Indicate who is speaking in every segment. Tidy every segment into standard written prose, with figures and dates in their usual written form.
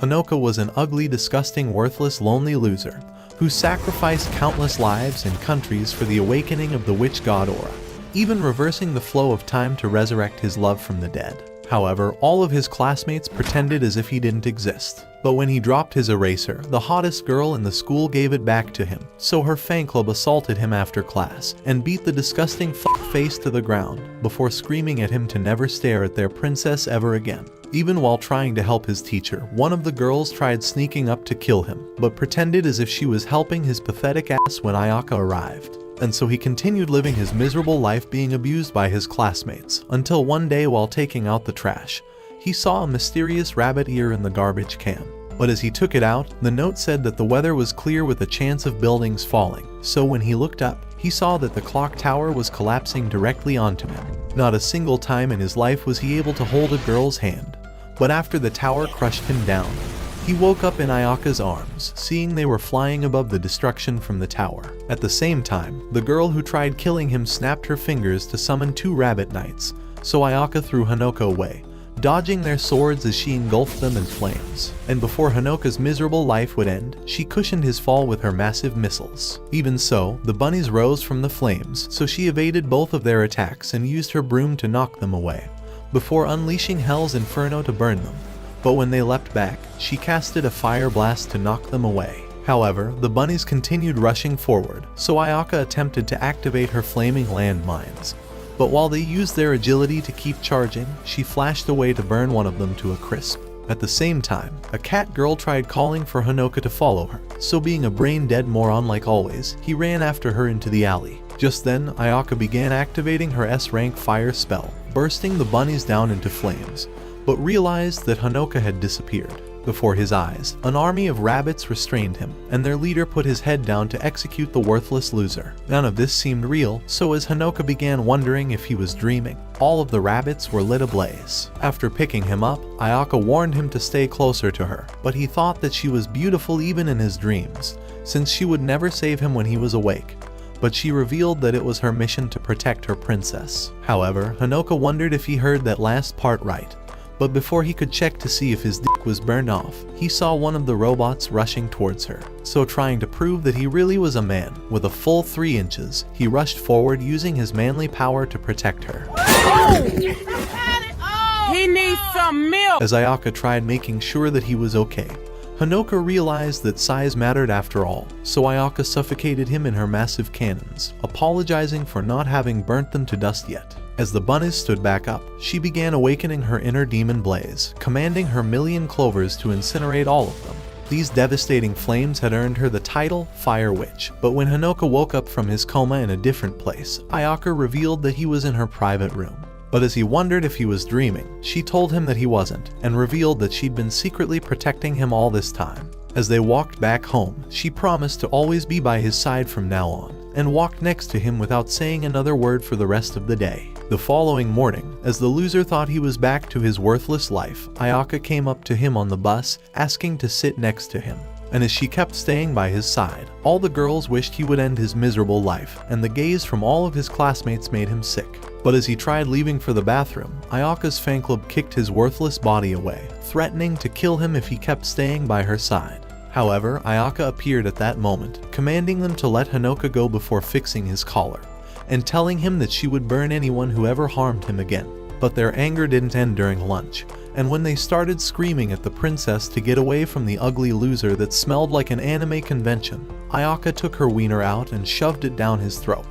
Speaker 1: Hanoka was an ugly, disgusting, worthless, lonely loser who sacrificed countless lives and countries for the awakening of the witch god Aura, even reversing the flow of time to resurrect his love from the dead. However, all of his classmates pretended as if he didn't exist. But when he dropped his eraser, the hottest girl in the school gave it back to him, so her fan club assaulted him after class and beat the disgusting face to the ground before screaming at him to never stare at their princess ever again. Even while trying to help his teacher, one of the girls tried sneaking up to kill him, but pretended as if she was helping his pathetic ass when Ayaka arrived. And so he continued living his miserable life being abused by his classmates, until one day while taking out the trash, he saw a mysterious rabbit ear in the garbage can. But as he took it out, the note said that the weather was clear with a chance of buildings falling, so when he looked up, he saw that the clock tower was collapsing directly onto him. Not a single time in his life was he able to hold a girl's hand, but after the tower crushed him down, he woke up in Ayaka's arms, seeing they were flying above the destruction from the tower. At the same time, the girl who tried killing him snapped her fingers to summon 2 rabbit knights, so Ayaka threw Hanoka away, dodging their swords as she engulfed them in flames. And before Hanoka's miserable life would end, she cushioned his fall with her massive missiles. Even so, the bunnies rose from the flames, so she evaded both of their attacks and used her broom to knock them away, before unleashing Hell's Inferno to burn them. But when they leapt back, she casted a fire blast to knock them away. However, the bunnies continued rushing forward, so Ayaka attempted to activate her flaming landmines. But while they used their agility to keep charging, she flashed away to burn one of them to a crisp. At the same time, a cat girl tried calling for Hanoka to follow her, so being a brain-dead moron like always, he ran after her into the alley. Just then, Ayaka began activating her S-rank fire spell, bursting the bunnies down into flames, but realized that Hanoka had disappeared. Before his eyes, an army of rabbits restrained him, and their leader put his head down to execute the worthless loser. None of this seemed real, so as Hanoka began wondering if he was dreaming, all of the rabbits were lit ablaze. After picking him up, Ayaka warned him to stay closer to her, but he thought that she was beautiful even in his dreams, since she would never save him when he was awake. But she revealed that it was her mission to protect her princess. However, Hanoka wondered if he heard that last part right. But before he could check to see if his dick was burned off, he saw one of the robots rushing towards her. So trying to prove that he really was a man, with a full 3 inches, he rushed forward using his manly power to protect her.
Speaker 2: He needs some milk!
Speaker 1: As Ayaka tried making sure that he was okay, Hanoka realized that size mattered after all, so Ayaka suffocated him in her massive cannons, apologizing for not having burnt them to dust yet. As the bunnies stood back up, she began awakening her inner demon blaze, commanding her million clovers to incinerate all of them. These devastating flames had earned her the title Fire Witch, but when Hanoka woke up from his coma in a different place, Ayaka revealed that he was in her private room. But as he wondered if he was dreaming, she told him that he wasn't, and revealed that she'd been secretly protecting him all this time. As they walked back home, she promised to always be by his side from now on, and walked next to him without saying another word for the rest of the day. The following morning, as the loser thought he was back to his worthless life, Ayaka came up to him on the bus, asking to sit next to him. And as she kept staying by his side, all the girls wished he would end his miserable life, and the gaze from all of his classmates made him sick. But as he tried leaving for the bathroom, Ayaka's fan club kicked his worthless body away, threatening to kill him if he kept staying by her side. However, Ayaka appeared at that moment, commanding them to let Hanoka go before fixing his collar, and telling him that she would burn anyone who ever harmed him again. But their anger didn't end during lunch, and when they started screaming at the princess to get away from the ugly loser that smelled like an anime convention, Ayaka took her wiener out and shoved it down his throat.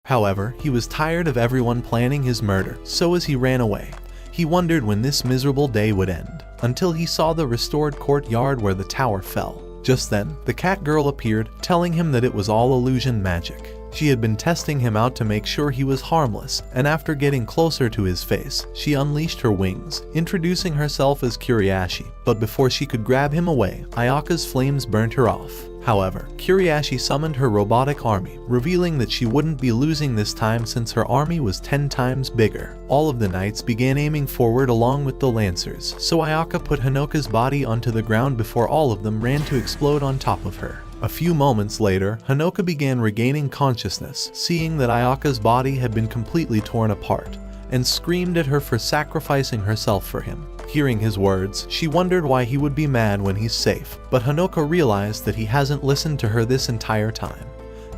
Speaker 1: However, he was tired of everyone planning his murder, so as he ran away, he wondered when this miserable day would end, until he saw the restored courtyard where the tower fell. Just then, the cat girl appeared, telling him that it was all illusion magic. She had been testing him out to make sure he was harmless, and after getting closer to his face, she unleashed her wings, introducing herself as Kuriashi. But before she could grab him away, Ayaka's flames burnt her off. However, Kuriashi summoned her robotic army, revealing that she wouldn't be losing this time since her army was 10 times bigger. All of the knights began aiming forward along with the lancers, so Ayaka put Hanoka's body onto the ground before all of them ran to explode on top of her. A few moments later, Hanoka began regaining consciousness, seeing that Ayaka's body had been completely torn apart, and screamed at her for sacrificing herself for him. Hearing his words, she wondered why he would be mad when he's safe, but Hanoka realized that he hasn't listened to her this entire time,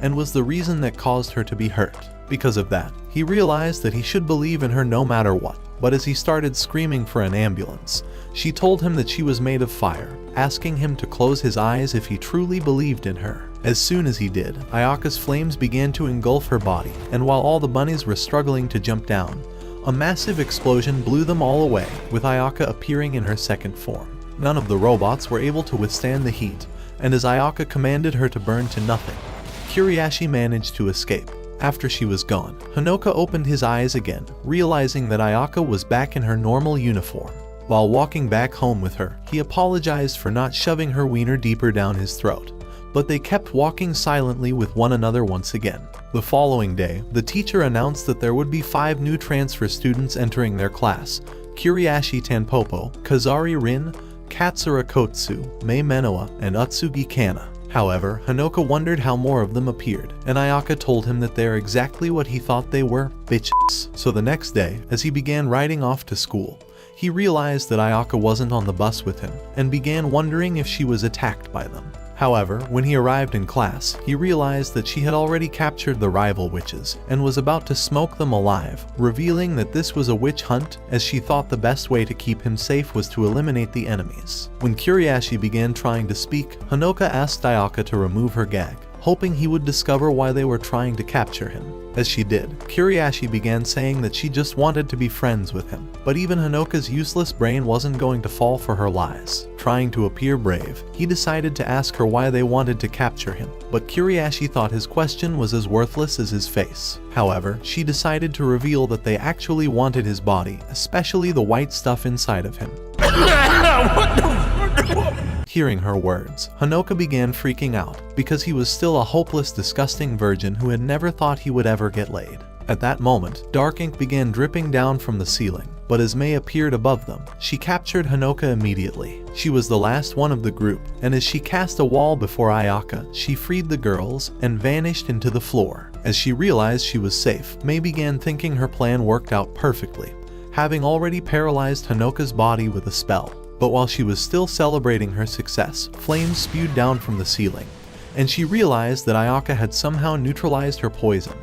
Speaker 1: and was the reason that caused her to be hurt. Because of that, he realized that he should believe in her no matter what. But as he started screaming for an ambulance, she told him that she was made of fire, asking him to close his eyes if he truly believed in her. As soon as he did, Ayaka's flames began to engulf her body, and while all the bunnies were struggling to jump down, a massive explosion blew them all away, with Ayaka appearing in her second form. None of the robots were able to withstand the heat, and as Ayaka commanded her to burn to nothing, Kiriashi managed to escape. After she was gone, Hanoka opened his eyes again, realizing that Ayaka was back in her normal uniform. While walking back home with her, he apologized for not shoving her wiener deeper down his throat, but they kept walking silently with one another once again. The following day, the teacher announced that there would be 5 new transfer students entering their class: Kiriashi Tanpopo, Kazari Rin, Katsura Kotsu, Mei Menoa, and Utsugi Kana. However, Hanoka wondered how more of them appeared, and Ayaka told him that they're exactly what he thought they were, bitches. So the next day, as he began riding off to school, he realized that Ayaka wasn't on the bus with him, and began wondering if she was attacked by them. However, when he arrived in class, he realized that she had already captured the rival witches, and was about to smoke them alive, revealing that this was a witch hunt, as she thought the best way to keep him safe was to eliminate the enemies. When Kiriashi began trying to speak, Hanoka asked Ayaka to remove her gag, hoping he would discover why they were trying to capture him. As she did, Kiriashi began saying that she just wanted to be friends with him, but even Hanoka's useless brain wasn't going to fall for her lies. Trying to appear brave, he decided to ask her why they wanted to capture him, but Kiriashi thought his question was as worthless as his face. However, she decided to reveal that they actually wanted his body, especially the white stuff inside of him. Hearing her words, Hanoka began freaking out, because he was still a hopeless, disgusting virgin who had never thought he would ever get laid. At that moment, dark ink began dripping down from the ceiling, but as Mei appeared above them, she captured Hanoka immediately. She was the last one of the group, and as she cast a wall before Ayaka, she freed the girls and vanished into the floor. As she realized she was safe, Mei began thinking her plan worked out perfectly, having already paralyzed Hanoka's body with a spell. But while she was still celebrating her success, flames spewed down from the ceiling, and she realized that Ayaka had somehow neutralized her poison,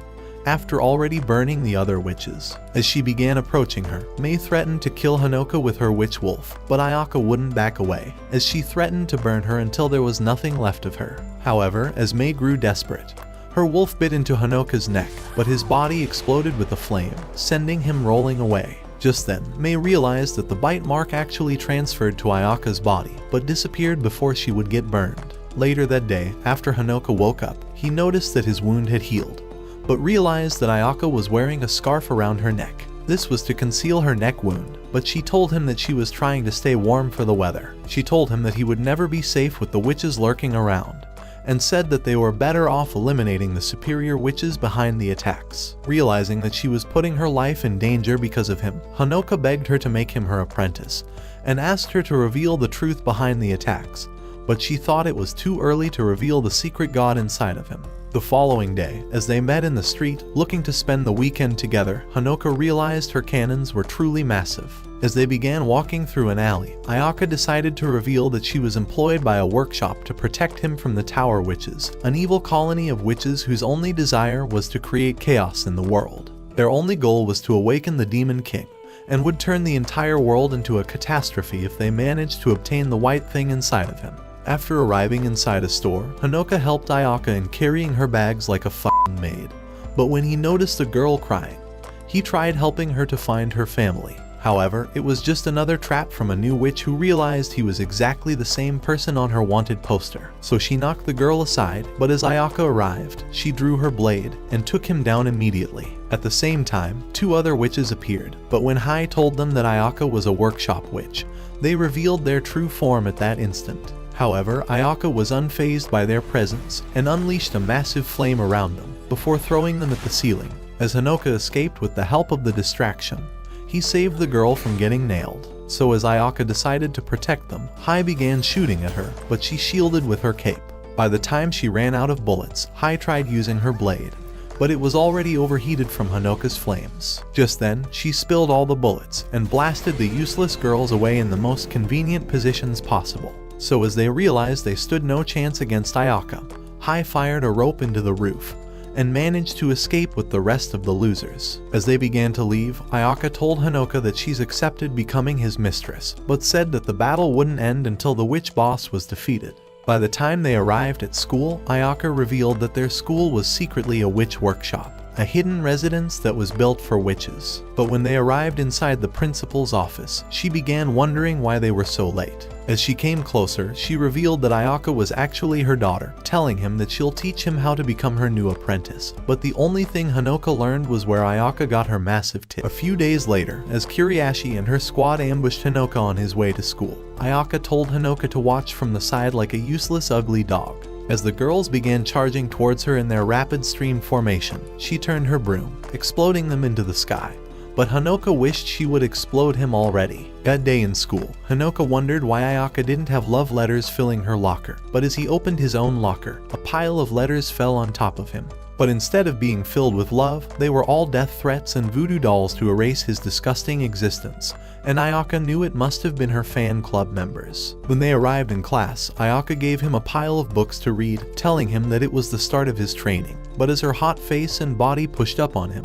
Speaker 1: after already burning the other witches. As she began approaching her, Mei threatened to kill Hanoka with her witch wolf, but Ayaka wouldn't back away, as she threatened to burn her until there was nothing left of her. However, as Mei grew desperate, her wolf bit into Hanoka's neck, but his body exploded with a flame, sending him rolling away. Just then, Mei realized that the bite mark actually transferred to Ayaka's body, but disappeared before she would get burned. Later that day, after Hanoka woke up, he noticed that his wound had healed, but realized that Ayaka was wearing a scarf around her neck. This was to conceal her neck wound, but she told him that she was trying to stay warm for the weather. She told him that he would never be safe with the witches lurking around, and said that they were better off eliminating the superior witches behind the attacks. Realizing that she was putting her life in danger because of him, Hanoka begged her to make him her apprentice, and asked her to reveal the truth behind the attacks, but she thought it was too early to reveal the secret god inside of him. The following day, as they met in the street, looking to spend the weekend together, Hanoka realized her cannons were truly massive. As they began walking through an alley, Ayaka decided to reveal that she was employed by a workshop to protect him from the Tower Witches, an evil colony of witches whose only desire was to create chaos in the world. Their only goal was to awaken the Demon King, and would turn the entire world into a catastrophe if they managed to obtain the white thing inside of him. After arriving inside a store, Hanoka helped Ayaka in carrying her bags like a f***ing maid. But when he noticed a girl crying, he tried helping her to find her family. However, it was just another trap from a new witch who realized he was exactly the same person on her wanted poster. So she knocked the girl aside, but as Ayaka arrived, she drew her blade and took him down immediately. At the same time, 2 other witches appeared, but when Hai told them that Ayaka was a workshop witch, they revealed their true form at that instant. However, Ayaka was unfazed by their presence and unleashed a massive flame around them, before throwing them at the ceiling. As Hanoka escaped with the help of the distraction, he saved the girl from getting nailed. So as Ayaka decided to protect them, Hai began shooting at her, but she shielded with her cape. By the time she ran out of bullets, Hai tried using her blade, but it was already overheated from Hanoka's flames. Just then, she spilled all the bullets and blasted the useless girls away in the most convenient positions possible. So as they realized they stood no chance against Ayaka, Hai fired a rope into the roof and managed to escape with the rest of the losers. As they began to leave, Ayaka told Hanoka that she's accepted becoming his mistress, but said that the battle wouldn't end until the witch boss was defeated. By the time they arrived at school, Ayaka revealed that their school was secretly a witch workshop, a hidden residence that was built for witches. But when they arrived inside the principal's office, she began wondering why they were so late. As she came closer, she revealed that Ayaka was actually her daughter, telling him that she'll teach him how to become her new apprentice. But the only thing Hanoka learned was where Ayaka got her massive tip. A few days later, as Kuriashi and her squad ambushed Hanoka on his way to school, Ayaka told Hanoka to watch from the side like a useless ugly dog. As the girls began charging towards her in their rapid stream formation, she turned her broom, exploding them into the sky. But Hanoka wished she would explode him already. That day in school, Hanoka wondered why Ayaka didn't have love letters filling her locker, but as he opened his own locker, a pile of letters fell on top of him. But instead of being filled with love, they were all death threats and voodoo dolls to erase his disgusting existence, and Ayaka knew it must have been her fan club members. When they arrived in class, Ayaka gave him a pile of books to read, telling him that it was the start of his training. But as her hot face and body pushed up on him,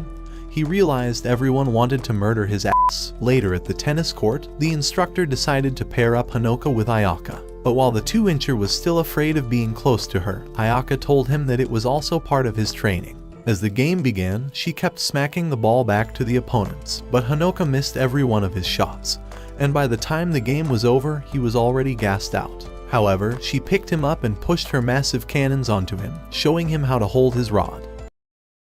Speaker 1: he realized everyone wanted to murder his ass. Later at the tennis court, the instructor decided to pair up Hanoka with Ayaka. But while the 2-incher was still afraid of being close to her, Ayaka told him that it was also part of his training. As the game began, she kept smacking the ball back to the opponents, but Hanoka missed every one of his shots, and by the time the game was over, he was already gassed out. However, she picked him up and pushed her massive cannons onto him, showing him how to hold his rod.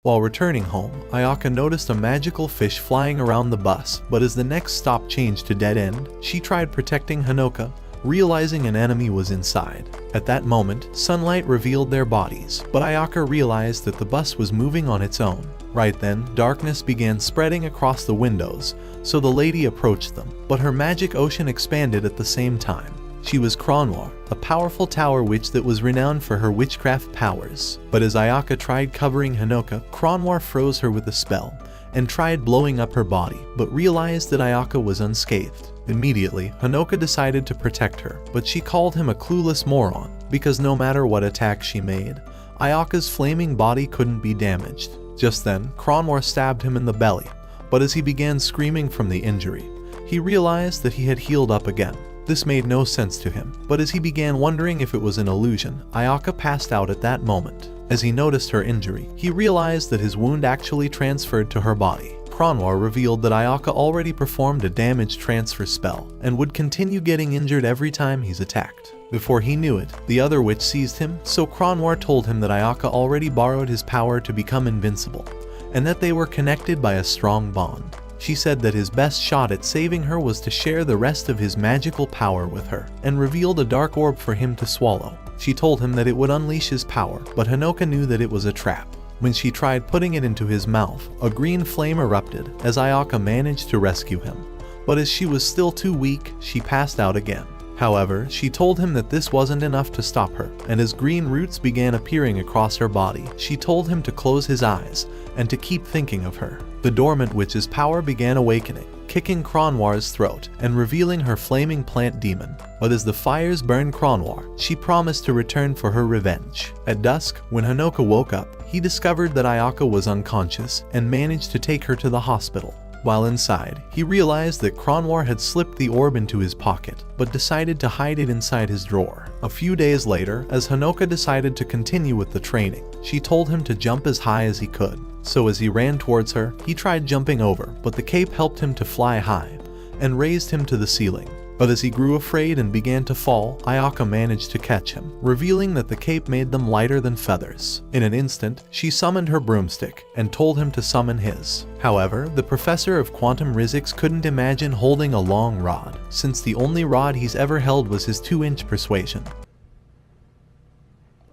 Speaker 1: While returning home, Ayaka noticed a magical fish flying around the bus, but as the next stop changed to dead end, she tried protecting Hanoka, realizing an enemy was inside. At that moment, sunlight revealed their bodies, but Ayaka realized that the bus was moving on its own. Right then, darkness began spreading across the windows, so the lady approached them, but her magic ocean expanded at the same time. She was Kronwar, a powerful tower witch that was renowned for her witchcraft powers. But as Ayaka tried covering Hanoka, Kronwar froze her with a spell, and tried blowing up her body, but realized that Ayaka was unscathed. Immediately, Hanoka decided to protect her, but she called him a clueless moron, because no matter what attack she made, Ayaka's flaming body couldn't be damaged. Just then, Kronwar stabbed him in the belly, but as he began screaming from the injury, he realized that he had healed up again. This made no sense to him, but as he began wondering if it was an illusion, Ayaka passed out at that moment. As he noticed her injury, he realized that his wound actually transferred to her body. Kronwar revealed that Ayaka already performed a damage transfer spell, and would continue getting injured every time he's attacked. Before he knew it, the other witch seized him, so Kronwar told him that Ayaka already borrowed his power to become invincible, and that they were connected by a strong bond. She said that his best shot at saving her was to share the rest of his magical power with her, and revealed a dark orb for him to swallow. She told him that it would unleash his power, but Hanoka knew that it was a trap. When she tried putting it into his mouth, a green flame erupted as Ayaka managed to rescue him. But as she was still too weak, she passed out again. However, she told him that this wasn't enough to stop her, and as green roots began appearing across her body, she told him to close his eyes and to keep thinking of her. The dormant witch's power began awakening, kicking Kronwar's throat and revealing her flaming plant demon. But as the fires burned Kronwar, she promised to return for her revenge. At dusk, when Hanoka woke up, he discovered that Ayaka was unconscious and managed to take her to the hospital. While inside, he realized that Kronwar had slipped the orb into his pocket, but decided to hide it inside his drawer. A few days later, as Hanoka decided to continue with the training, she told him to jump as high as he could. So as he ran towards her, he tried jumping over, but the cape helped him to fly high, and raised him to the ceiling. But as he grew afraid and began to fall, Ayaka managed to catch him, revealing that the cape made them lighter than feathers. In an instant, she summoned her broomstick and told him to summon his. However, the professor of quantum physics couldn't imagine holding a long rod, since the only rod he's ever held was his 2-inch persuasion.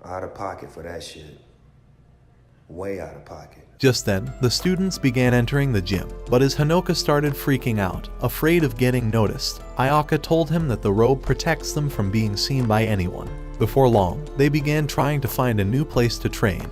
Speaker 3: Out of pocket for that shit. Way out of pocket.
Speaker 1: Just then, the students began entering the gym, but as Hanoka started freaking out, afraid of getting noticed, Ayaka told him that the robe protects them from being seen by anyone. Before long, they began trying to find a new place to train,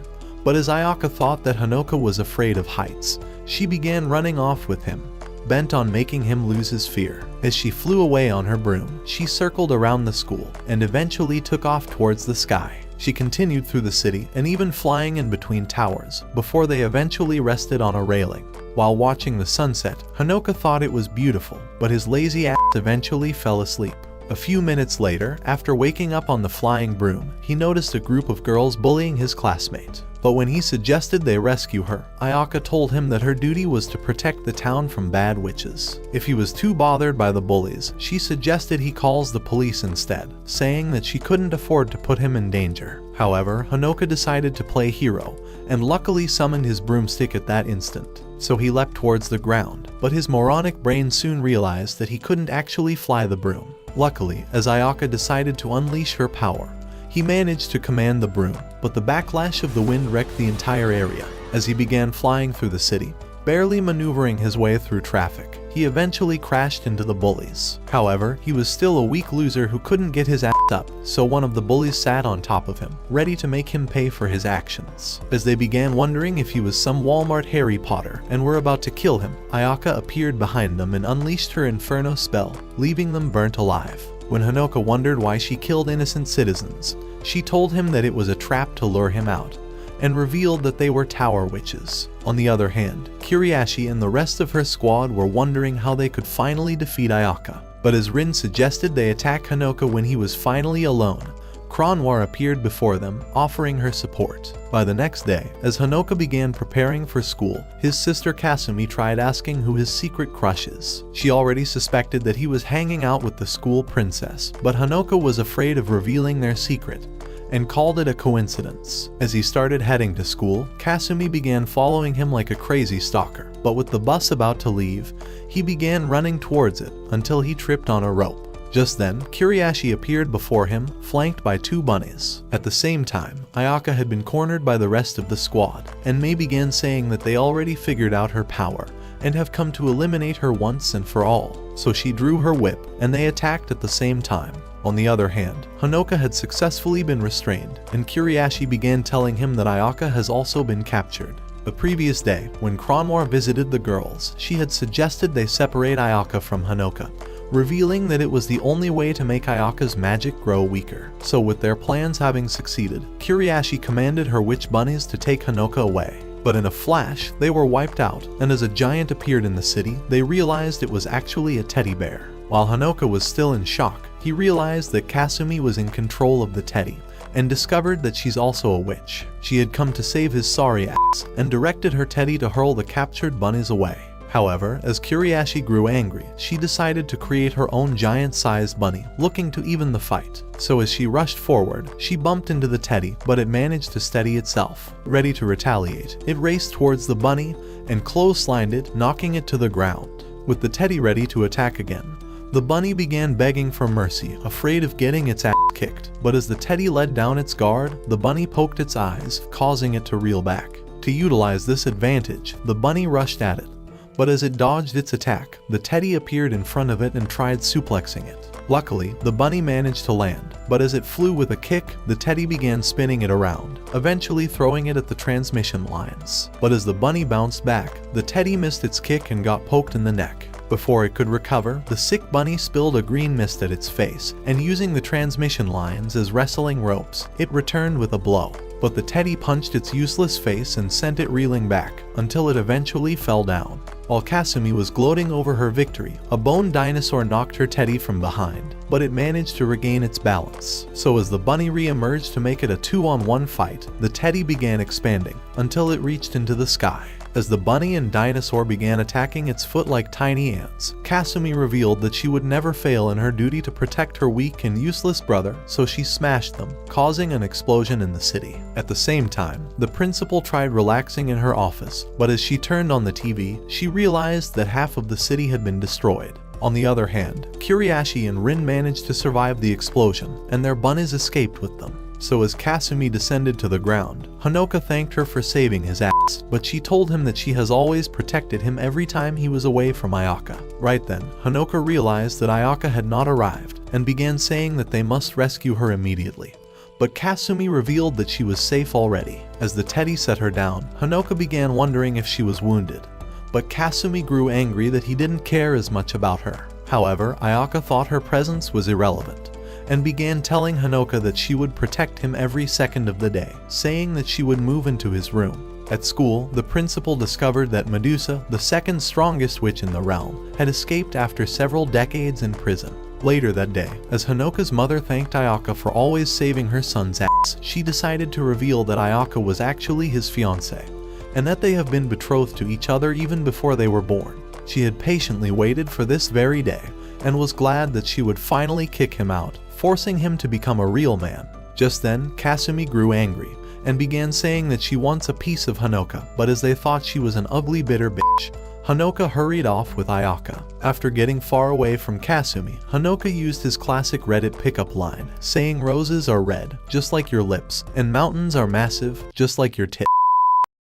Speaker 1: But as Ayaka thought that Hanoka was afraid of heights, she began running off with him, bent on making him lose his fear. As she flew away on her broom, she circled around the school and eventually took off towards the sky. She continued through the city and even flying in between towers before they eventually rested on a railing. While watching the sunset, Hanoka thought it was beautiful, but his lazy ass eventually fell asleep. A few minutes later, after waking up on the flying broom, he noticed a group of girls bullying his classmate. But when he suggested they rescue her, Ayaka told him that her duty was to protect the town from bad witches. If he was too bothered by the bullies, she suggested he calls the police instead, saying that she couldn't afford to put him in danger. However, Hanoka decided to play hero, and luckily summoned his broomstick at that instant. So he leapt towards the ground, but his moronic brain soon realized that he couldn't actually fly the broom. Luckily, as Ayaka decided to unleash her power, he managed to command the broom, but the backlash of the wind wrecked the entire area. As he began flying through the city, barely maneuvering his way through traffic, he eventually crashed into the bullies. However, he was still a weak loser who couldn't get his ass up, so one of the bullies sat on top of him, ready to make him pay for his actions. As they began wondering if he was some Walmart Harry Potter and were about to kill him, Ayaka appeared behind them and unleashed her inferno spell, leaving them burnt alive. When Hanoka wondered why she killed innocent citizens, she told him that it was a trap to lure him out, and revealed that they were tower witches. On the other hand, Kiriashi and the rest of her squad were wondering how they could finally defeat Ayaka. But as Rin suggested they attack Hanoka when he was finally alone, Cronwar appeared before them, offering her support. By the next day, as Hanoka began preparing for school, his sister Kasumi tried asking who his secret crush is. She already suspected that he was hanging out with the school princess, but Hanoka was afraid of revealing their secret, and called it a coincidence. As he started heading to school, Kasumi began following him like a crazy stalker, but with the bus about to leave, he began running towards it until he tripped on a rope. Just then, Kiriashi appeared before him, flanked by two bunnies. At the same time, Ayaka had been cornered by the rest of the squad, and Mei began saying that they already figured out her power and have come to eliminate her once and for all. So she drew her whip, and they attacked at the same time. On the other hand, Hanoka had successfully been restrained, and Kiriashi began telling him that Ayaka has also been captured. The previous day, when Cronwar visited the girls, she had suggested they separate Ayaka from Hanoka, revealing that it was the only way to make Ayaka's magic grow weaker. So with their plans having succeeded, Kiriashi commanded her witch bunnies to take Hanoka away. But in a flash, they were wiped out, and as a giant appeared in the city, they realized it was actually a teddy bear. While Hanoka was still in shock, he realized that Kasumi was in control of the teddy, and discovered that she's also a witch. She had come to save his sorry ass, and directed her teddy to hurl the captured bunnies away. However, as Kiriashi grew angry, she decided to create her own giant-sized bunny, looking to even the fight. So as she rushed forward, she bumped into the teddy, but it managed to steady itself. Ready to retaliate, it raced towards the bunny and clotheslined it, knocking it to the ground. With the teddy ready to attack again, the bunny began begging for mercy, afraid of getting its ass kicked. But as the teddy let down its guard, the bunny poked its eyes, causing it to reel back. To utilize this advantage, the bunny rushed at it. But as it dodged its attack, the teddy appeared in front of it and tried suplexing it. Luckily, the bunny managed to land, but as it flew with a kick, the teddy began spinning it around, eventually throwing it at the transmission lines. But as the bunny bounced back, the teddy missed its kick and got poked in the neck. Before it could recover, the sick bunny spilled a green mist at its face, and using the transmission lines as wrestling ropes, it returned with a blow. But the teddy punched its useless face and sent it reeling back, until it eventually fell down. While Kasumi was gloating over her victory, a bone dinosaur knocked her teddy from behind, but it managed to regain its balance. So as the bunny re-emerged to make it a 2-on-1 fight, the teddy began expanding, until it reached into the sky. As the bunny and dinosaur began attacking its foot like tiny ants, Kasumi revealed that she would never fail in her duty to protect her weak and useless brother, so she smashed them, causing an explosion in the city. At the same time, the principal tried relaxing in her office, but as she turned on the TV, she realized that half of the city had been destroyed. On the other hand, Kiriashi and Rin managed to survive the explosion, and their bunnies escaped with them. So as Kasumi descended to the ground, Hanoka thanked her for saving his ass, but she told him that she has always protected him every time he was away from Ayaka. Right then, Hanoka realized that Ayaka had not arrived, and began saying that they must rescue her immediately. but Kasumi revealed that she was safe already. As the teddy set her down, Hanoka began wondering if she was wounded, but Kasumi grew angry that he didn't care as much about her. However, Ayaka thought her presence was irrelevant, and began telling Hanoka that she would protect him every second of the day, saying that she would move into his room. At school, the principal discovered that Medusa, the second strongest witch in the realm, had escaped after several decades in prison. Later that day, as Hanoka's mother thanked Ayaka for always saving her son's ass, she decided to reveal that Ayaka was actually his fiancé, and that they have been betrothed to each other even before they were born. She had patiently waited for this very day, and was glad that she would finally kick him out, forcing him to become a real man. Just then, Kasumi grew angry, and began saying that she wants a piece of Hanoka, but as they thought she was an ugly bitter bitch, Hanoka hurried off with Ayaka. After getting far away from Kasumi, Hanoka used his classic Reddit pickup line, saying roses are red, just like your lips, and mountains are massive, just like your tits.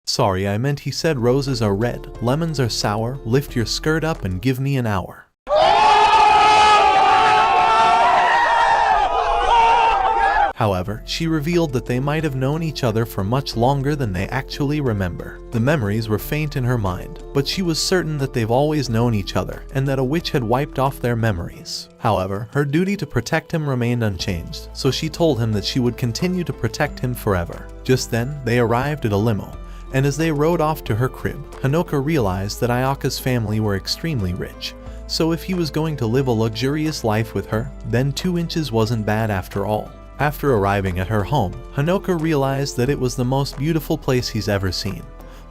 Speaker 1: Sorry, I meant he said roses are red, lemons are sour, lift your skirt up and give me an hour. However, she revealed that they might have known each other for much longer than they actually remember. The memories were faint in her mind, but she was certain that they've always known each other and that a witch had wiped off their memories. However, her duty to protect him remained unchanged, so she told him that she would continue to protect him forever. Just then, they arrived at a limo, and as they rode off to her crib, Hanoka realized that Ayaka's family were extremely rich. So if he was going to live a luxurious life with her, then 2 inches wasn't bad after all. After arriving at her home, Hanoka realized that it was the most beautiful place he's ever seen,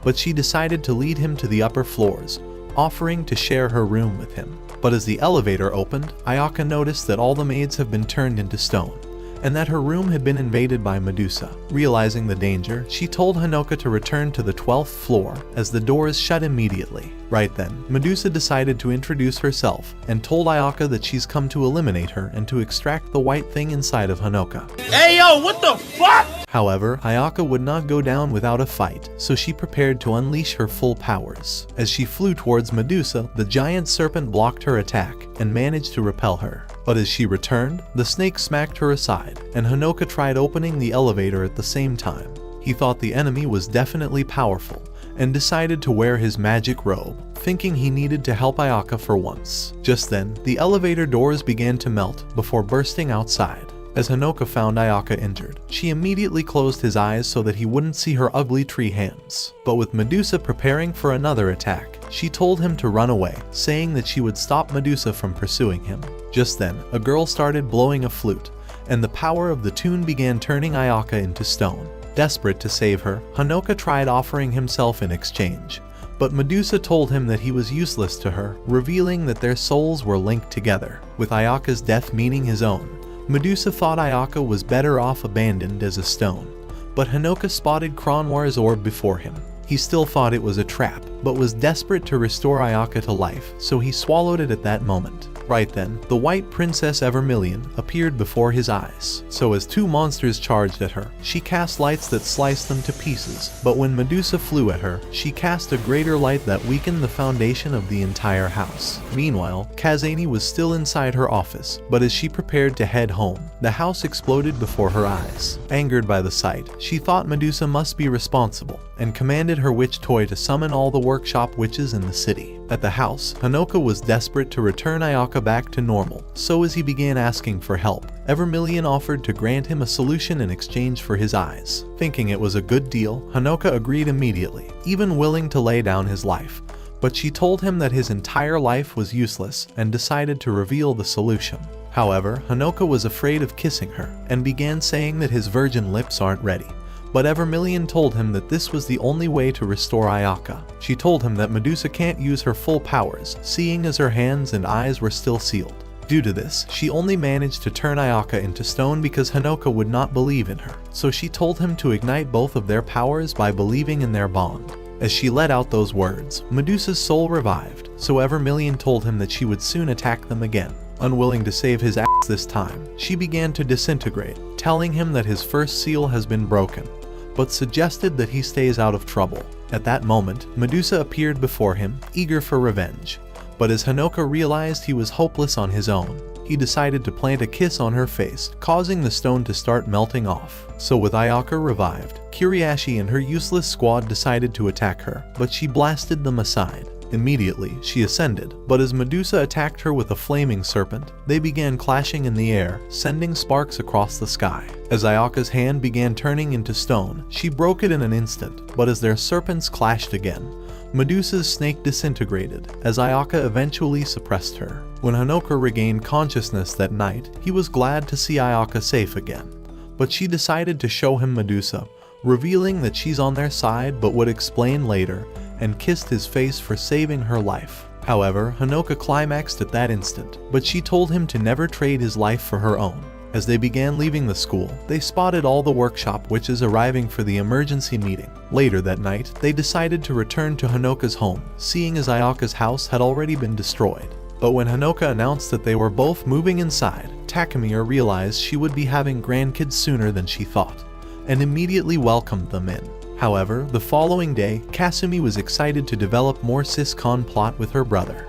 Speaker 1: but she decided to lead him to the upper floors, offering to share her room with him. But as the elevator opened, Ayaka noticed that all the maids have been turned into stone, and that her room had been invaded by Medusa. Realizing the danger, she told Hanoka to return to the 12th floor as the doors shut immediately. Right then, Medusa decided to introduce herself and told Ayaka that she's come to eliminate her and to extract the white thing inside of Hanoka.
Speaker 2: Hey yo, what the fuck?
Speaker 1: However, Ayaka would not go down without a fight, so she prepared to unleash her full powers. As she flew towards Medusa, the giant serpent blocked her attack and managed to repel her. But as she returned, the snake smacked her aside, and Hanoka tried opening the elevator at the same time. He thought the enemy was definitely powerful, and decided to wear his magic robe, thinking he needed to help Ayaka for once. Just then, the elevator doors began to melt before bursting outside. As Hanoka found Ayaka injured, she immediately closed his eyes so that he wouldn't see her ugly tree hands. But with Medusa preparing for another attack, she told him to run away, saying that she would stop Medusa from pursuing him. Just then, a girl started blowing a flute, and the power of the tune began turning Ayaka into stone. Desperate to save her, Hanoka tried offering himself in exchange, but Medusa told him that he was useless to her, revealing that their souls were linked together, with Ayaka's death meaning his own. Medusa thought Ayaka was better off abandoned as a stone, but Hanoka spotted Kronwar's orb before him. He still thought it was a trap, but was desperate to restore Ayaka to life, so he swallowed it at that moment. Right then, the white princess Vermilion appeared before his eyes. So as 2 monsters charged at her, she cast lights that sliced them to pieces, but when Medusa flew at her, she cast a greater light that weakened the foundation of the entire house. Meanwhile, Kazani was still inside her office, but as she prepared to head home, the house exploded before her eyes. Angered by the sight, she thought Medusa must be responsible, and commanded her witch toy to summon all the workshop witches in the city. At the house, Hanoka was desperate to return Ayaka back to normal, so as he began asking for help, Vermilion offered to grant him a solution in exchange for his eyes. Thinking it was a good deal, Hanoka agreed immediately, even willing to lay down his life. But she told him that his entire life was useless and decided to reveal the solution. However, Hanoka was afraid of kissing her and began saying that his virgin lips aren't ready. But Vermilion told him that this was the only way to restore Ayaka. She told him that Medusa can't use her full powers, seeing as her hands and eyes were still sealed. Due to this, she only managed to turn Ayaka into stone because Hanoka would not believe in her, so she told him to ignite both of their powers by believing in their bond. As she let out those words, Medusa's soul revived, so Vermilion told him that she would soon attack them again. Unwilling to save his ass this time, she began to disintegrate, telling him that his first seal has been broken, but suggested that he stays out of trouble. At that moment, Medusa appeared before him, eager for revenge. But as Hanoka realized he was hopeless on his own, he decided to plant a kiss on her face, causing the stone to start melting off. So with Ayaka revived, Kuriashi and her useless squad decided to attack her, but she blasted them aside. Immediately, she ascended, but as Medusa attacked her with a flaming serpent, they began clashing in the air, sending sparks across the sky. As Ayaka's hand began turning into stone, she broke it in an instant, but as their serpents clashed again, Medusa's snake disintegrated, as Ayaka eventually suppressed her. When Hanoka regained consciousness that night, he was glad to see Ayaka safe again, but she decided to show him Medusa, revealing that she's on their side but would explain later, and kissed his face for saving her life. However, Hanoka climaxed at that instant, but she told him to never trade his life for her own. As they began leaving the school, they spotted all the workshop witches arriving for the emergency meeting. Later that night, they decided to return to Hanoka's home, seeing as Ayaka's house had already been destroyed. But when Hanoka announced that they were both moving inside, Takemiya realized she would be having grandkids sooner than she thought, and immediately welcomed them in. However, the following day, Kasumi was excited to develop more siscon plot with her brother.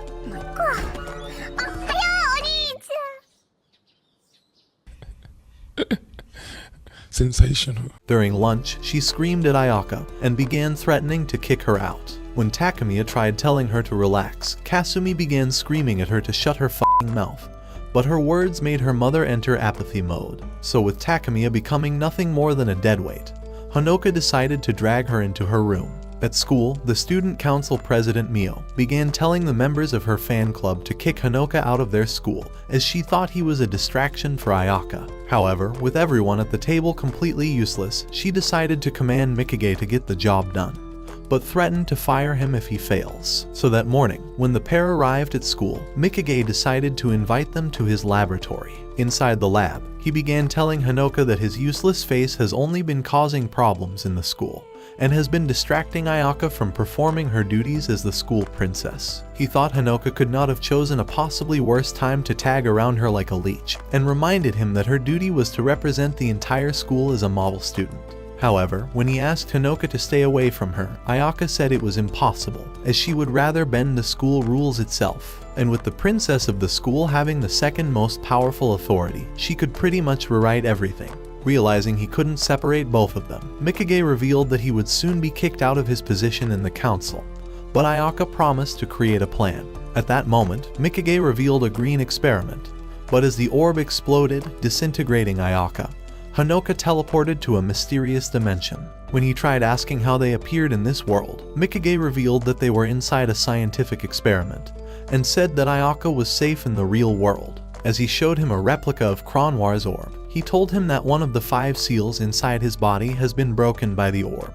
Speaker 4: Sensational.
Speaker 1: During lunch, she screamed at Ayaka and began threatening to kick her out. When Takemiya tried telling her to relax, Kasumi began screaming at her to shut her f***ing mouth. But her words made her mother enter apathy mode. So with Takemiya becoming nothing more than a deadweight, Hanoka decided to drag her into her room. At school, the student council president Mio began telling the members of her fan club to kick Hanoka out of their school, as she thought he was a distraction for Ayaka. However, with everyone at the table completely useless, she decided to command Mikage to get the job done, but threatened to fire him if he fails. So that morning, when the pair arrived at school, Mikage decided to invite them to his laboratory. Inside the lab, he began telling Hanoka that his useless face has only been causing problems in the school, and has been distracting Ayaka from performing her duties as the school princess. He thought Hanoka could not have chosen a possibly worse time to tag around her like a leech, and reminded him that her duty was to represent the entire school as a model student. However, when he asked Hanoka to stay away from her, Ayaka said it was impossible, as she would rather bend the school rules itself. And with the princess of the school having the second most powerful authority, she could pretty much rewrite everything. Realizing he couldn't separate both of them, Mikage revealed that he would soon be kicked out of his position in the council, but Ayaka promised to create a plan. At that moment, Mikage revealed a green experiment, but as the orb exploded, disintegrating Ayaka, Hanoka teleported to a mysterious dimension. When he tried asking how they appeared in this world, Mikage revealed that they were inside a scientific experiment, and said that Ayaka was safe in the real world. As he showed him a replica of Cronwar's orb, he told him that one of the 5 seals inside his body has been broken by the orb,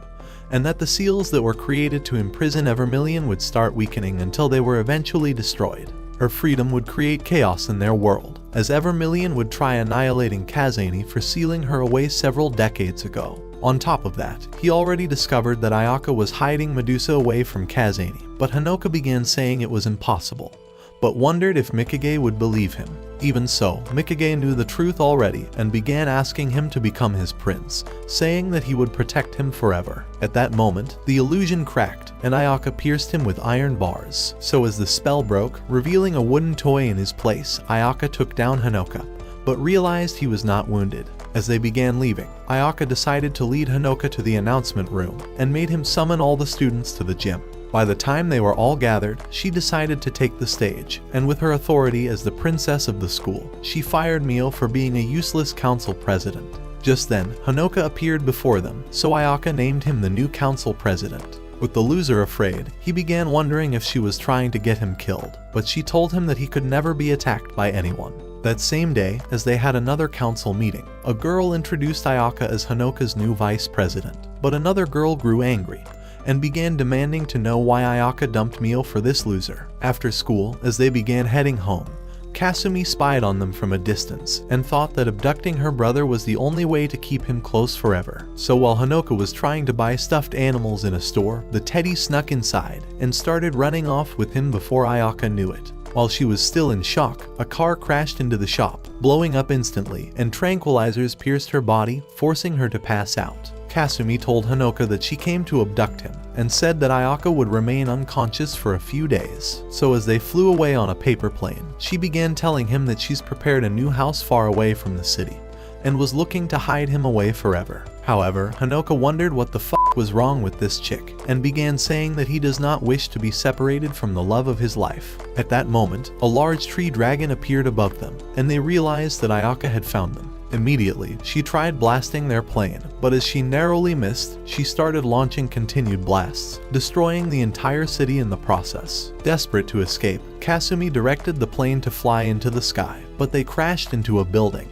Speaker 1: and that the seals that were created to imprison Evermillion would start weakening until they were eventually destroyed. Her freedom would create chaos in their world, as Evermillion would try annihilating Kazani for sealing her away several decades ago. On top of that, he already discovered that Ayaka was hiding Medusa away from Kazani, but Hanoka began saying it was impossible, but wondered if Mikage would believe him. Even so, Mikage knew the truth already and began asking him to become his prince, saying that he would protect him forever. At that moment, the illusion cracked and Ayaka pierced him with iron bars. So as the spell broke, revealing a wooden toy in his place, Ayaka took down Hanoka, but realized he was not wounded. As they began leaving, Ayaka decided to lead Hanoka to the announcement room and made him summon all the students to the gym. By the time they were all gathered, she decided to take the stage, and with her authority as the princess of the school, she fired Mio for being a useless council president. Just then, Hanoka appeared before them, so Ayaka named him the new council president. With the loser afraid, he began wondering if she was trying to get him killed, but she told him that he could never be attacked by anyone. That same day, as they had another council meeting, a girl introduced Ayaka as Hanoka's new vice president, but another girl grew angry and began demanding to know why Ayaka dumped Mio for this loser. After school, as they began heading home, Kasumi spied on them from a distance and thought that abducting her brother was the only way to keep him close forever. So while Hanoka was trying to buy stuffed animals in a store, the teddy snuck inside and started running off with him before Ayaka knew it. While she was still in shock, a car crashed into the shop, blowing up instantly, and tranquilizers pierced her body, forcing her to pass out. Kasumi told Hanoka that she came to abduct him, and said that Ayaka would remain unconscious for a few days. So as they flew away on a paper plane, she began telling him that she's prepared a new house far away from the city, and was looking to hide him away forever. However, Hanoka wondered what the fuck was wrong with this chick, and began saying that he does not wish to be separated from the love of his life. At that moment, a large tree dragon appeared above them, and they realized that Ayaka had found them. Immediately, she tried blasting their plane, but as she narrowly missed, she started launching continued blasts, destroying the entire city in the process. Desperate to escape, Kasumi directed the plane to fly into the sky, but they crashed into a building,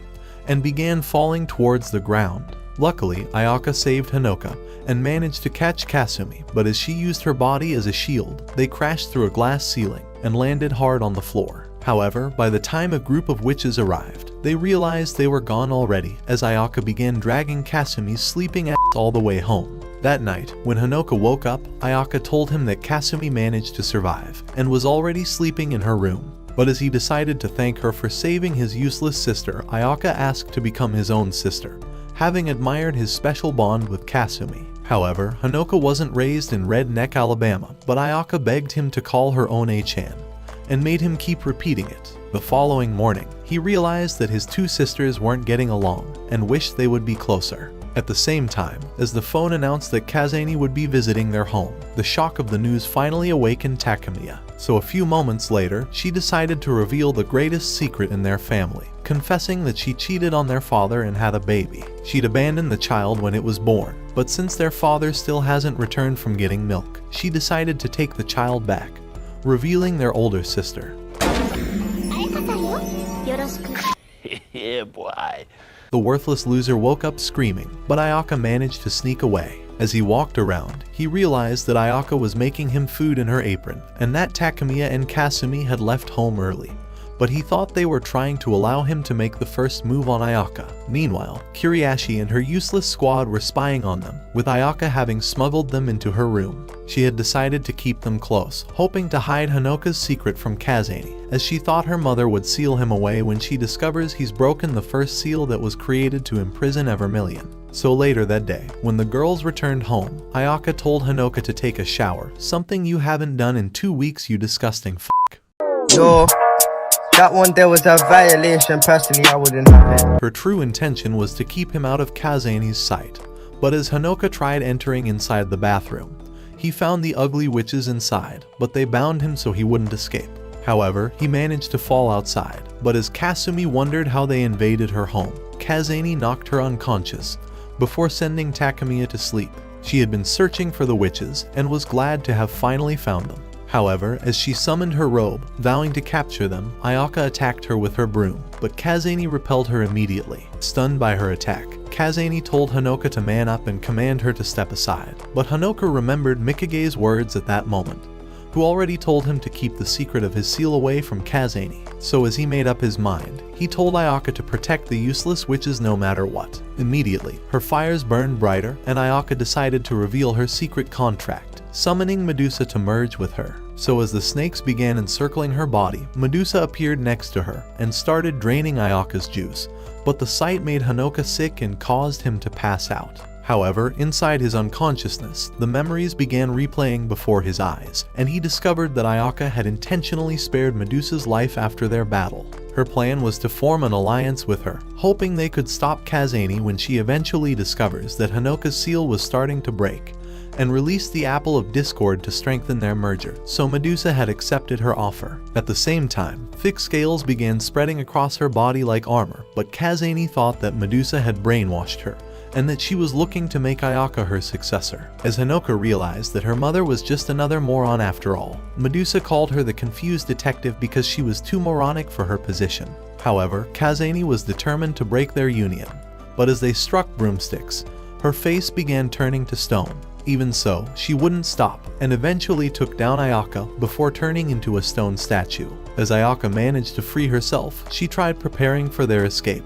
Speaker 1: and began falling towards the ground. Luckily, Ayaka saved Hanoka, and managed to catch Kasumi, but as she used her body as a shield, they crashed through a glass ceiling, and landed hard on the floor. However, by the time a group of witches arrived, they realized they were gone already, as Ayaka began dragging Kasumi's sleeping ass all the way home. That night, when Hanoka woke up, Ayaka told him that Kasumi managed to survive, and was already sleeping in her room. But as he decided to thank her for saving his useless sister, Ayaka asked to become his own sister, having admired his special bond with Kasumi. However, Hanoka wasn't raised in Redneck, Alabama, but Ayaka begged him to call her One-chan, and made him keep repeating it. The following morning, he realized that his two sisters weren't getting along, and wished they would be closer. At the same time, as the phone announced that Kazani would be visiting their home, the shock of the news finally awakened Takemiya. So a few moments later, she decided to reveal the greatest secret in their family, confessing that she cheated on their father and had a baby. She'd abandoned the child when it was born, but since their father still hasn't returned from getting milk, she decided to take the child back, revealing their older sister.
Speaker 2: Yeah, boy.
Speaker 1: The worthless loser woke up screaming, but Ayaka managed to sneak away. As he walked around, he realized that Ayaka was making him food in her apron, and that Takemiya and Kasumi had left home early. But he thought they were trying to allow him to make the first move on Ayaka. Meanwhile, Kiriashi and her useless squad were spying on them, with Ayaka having smuggled them into her room. She had decided to keep them close, hoping to hide Hanoka's secret from Kazani, as she thought her mother would seal him away when she discovers he's broken the first seal that was created to imprison Evermillion. So later that day, when the girls returned home, Ayaka told Hanoka to take a shower, something you haven't done in 2 weeks, you disgusting f***.
Speaker 5: Yo, that one there was a violation. Personally, I wouldn't have it.
Speaker 1: Her true intention was to keep him out of Kazani's sight, but as Hanoka tried entering inside the bathroom, he found the ugly witches inside, but they bound him so he wouldn't escape. However, he managed to fall outside, but as Kasumi wondered how they invaded her home, Kazani knocked her unconscious, before sending Takemiya to sleep. She had been searching for the witches, and was glad to have finally found them. However, as she summoned her robe, vowing to capture them, Ayaka attacked her with her broom, but Kazani repelled her immediately. Stunned by her attack, Kazani told Hanoka to man up and command her to step aside. But Hanoka remembered Mikage's words at that moment, who already told him to keep the secret of his seal away from Kazani. So as he made up his mind, he told Ayaka to protect the useless witches no matter what. Immediately, her fires burned brighter, and Ayaka decided to reveal her secret contract, summoning Medusa to merge with her. So as the snakes began encircling her body, Medusa appeared next to her and started draining Ayaka's juice, but the sight made Hanoka sick and caused him to pass out. However, inside his unconsciousness, the memories began replaying before his eyes, and he discovered that Ayaka had intentionally spared Medusa's life after their battle. Her plan was to form an alliance with her, hoping they could stop Kazani when she eventually discovers that Hanoka's seal was starting to break, and release the Apple of Discord to strengthen their merger, so Medusa had accepted her offer. At the same time, thick scales began spreading across her body like armor, but Kazani thought that Medusa had brainwashed her, and that she was looking to make Ayaka her successor. As Hanoka realized that her mother was just another moron after all, Medusa called her the confused detective because she was too moronic for her position. However, Kazani was determined to break their union, but as they struck broomsticks, her face began turning to stone. Even so, she wouldn't stop, and eventually took down Ayaka before turning into a stone statue. As Ayaka managed to free herself, she tried preparing for their escape,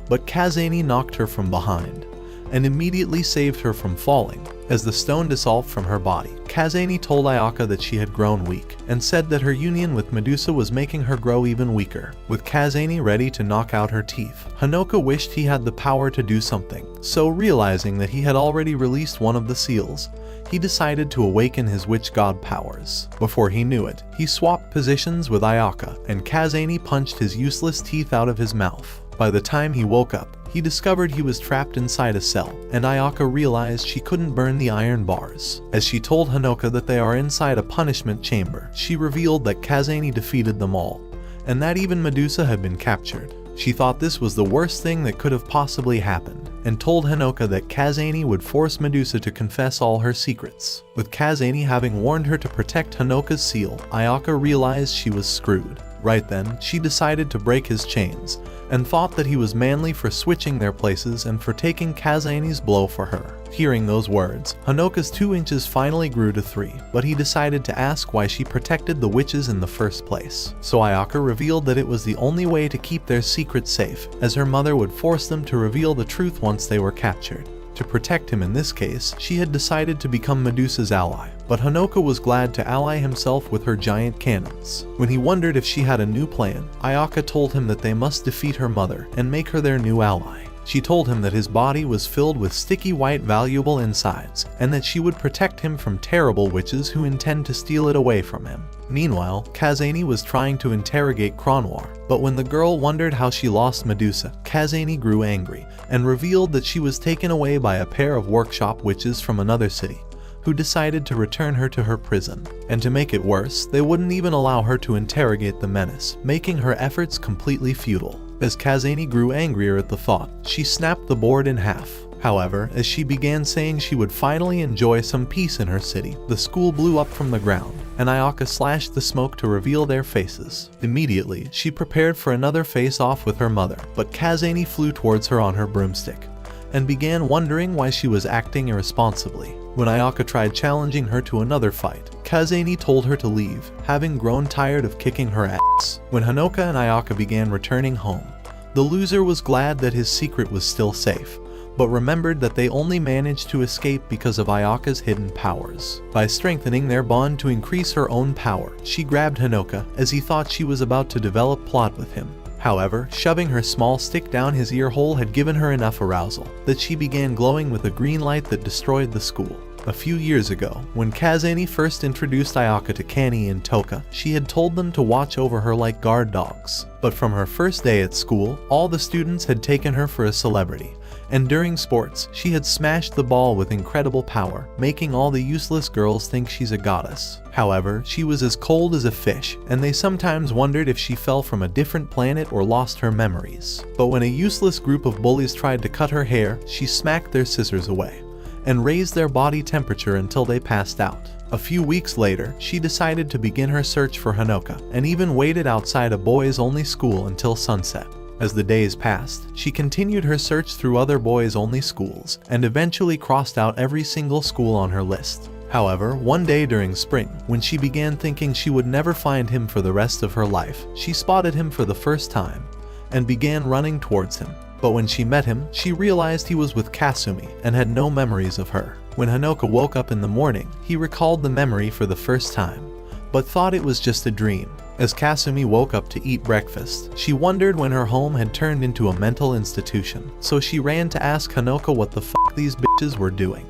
Speaker 1: but Kazani knocked her from behind, and immediately saved her from falling. As the stone dissolved from her body, Kazane told Ayaka that she had grown weak, and said that her union with Medusa was making her grow even weaker. With Kazane ready to knock out her teeth, Hanoka wished he had the power to do something, so realizing that he had already released one of the seals, he decided to awaken his witch god powers. Before he knew it, he swapped positions with Ayaka, and Kazane punched his useless teeth out of his mouth. By the time he woke up, he discovered he was trapped inside a cell, and Ayaka realized she couldn't burn the iron bars. As she told Hanoka that they are inside a punishment chamber, she revealed that Kazane defeated them all, and that even Medusa had been captured. She thought this was the worst thing that could have possibly happened, and told Hanoka that Kazane would force Medusa to confess all her secrets. With Kazane having warned her to protect Hanoka's seal, Ayaka realized she was screwed. Right then, she decided to break his chains, and thought that he was manly for switching their places and for taking Kazane's blow for her. Hearing those words, Hanoka's 2 inches finally grew to 3, but he decided to ask why she protected the witches in the first place. So Ayaka revealed that it was the only way to keep their secret safe, as her mother would force them to reveal the truth once they were captured. To protect him in this case, she had decided to become Medusa's ally, but Hanoka was glad to ally himself with her giant cannons. When he wondered if she had a new plan, Ayaka told him that they must defeat her mother and make her their new ally. She told him that his body was filled with sticky white valuable insides, and that she would protect him from terrible witches who intend to steal it away from him. Meanwhile, Kazane was trying to interrogate Cronwar, but when the girl wondered how she lost Medusa, Kazane grew angry, and revealed that she was taken away by a pair of workshop witches from another city, who decided to return her to her prison. And to make it worse, they wouldn't even allow her to interrogate the menace, making her efforts completely futile. As Kazane grew angrier at the thought, she snapped the board in half. However, as she began saying she would finally enjoy some peace in her city, the school blew up from the ground, and Ayaka slashed the smoke to reveal their faces. Immediately, she prepared for another face-off with her mother, but Kazane flew towards her on her broomstick, and began wondering why she was acting irresponsibly. When Ayaka tried challenging her to another fight, Kazane told her to leave, having grown tired of kicking her ass. When Hanoka and Ayaka began returning home, the loser was glad that his secret was still safe, but remembered that they only managed to escape because of Ayaka's hidden powers. By strengthening their bond to increase her own power, she grabbed Hanoka as he thought she was about to develop plot with him. However, shoving her small stick down his ear hole had given her enough arousal that she began glowing with a green light that destroyed the school. A few years ago, when Kazane first introduced Ayaka to Kani and Toka, she had told them to watch over her like guard dogs. But from her first day at school, all the students had taken her for a celebrity, and during sports, she had smashed the ball with incredible power, making all the useless girls think she's a goddess. However, she was as cold as a fish, and they sometimes wondered if she fell from a different planet or lost her memories. But when a useless group of bullies tried to cut her hair, she smacked their scissors away, and raised their body temperature until they passed out. A few weeks later, she decided to begin her search for Hanoka, and even waited outside a boys-only school until sunset. As the days passed, she continued her search through other boys-only schools, and eventually crossed out every single school on her list. However, one day during spring, when she began thinking she would never find him for the rest of her life, she spotted him for the first time, and began running towards him. But when she met him, she realized he was with Kasumi, and had no memories of her. When Hanoka woke up in the morning, he recalled the memory for the first time, but thought it was just a dream. As Kasumi woke up to eat breakfast, she wondered when her home had turned into a mental institution, so she ran to ask Hanoka what the fuck these bitches were doing.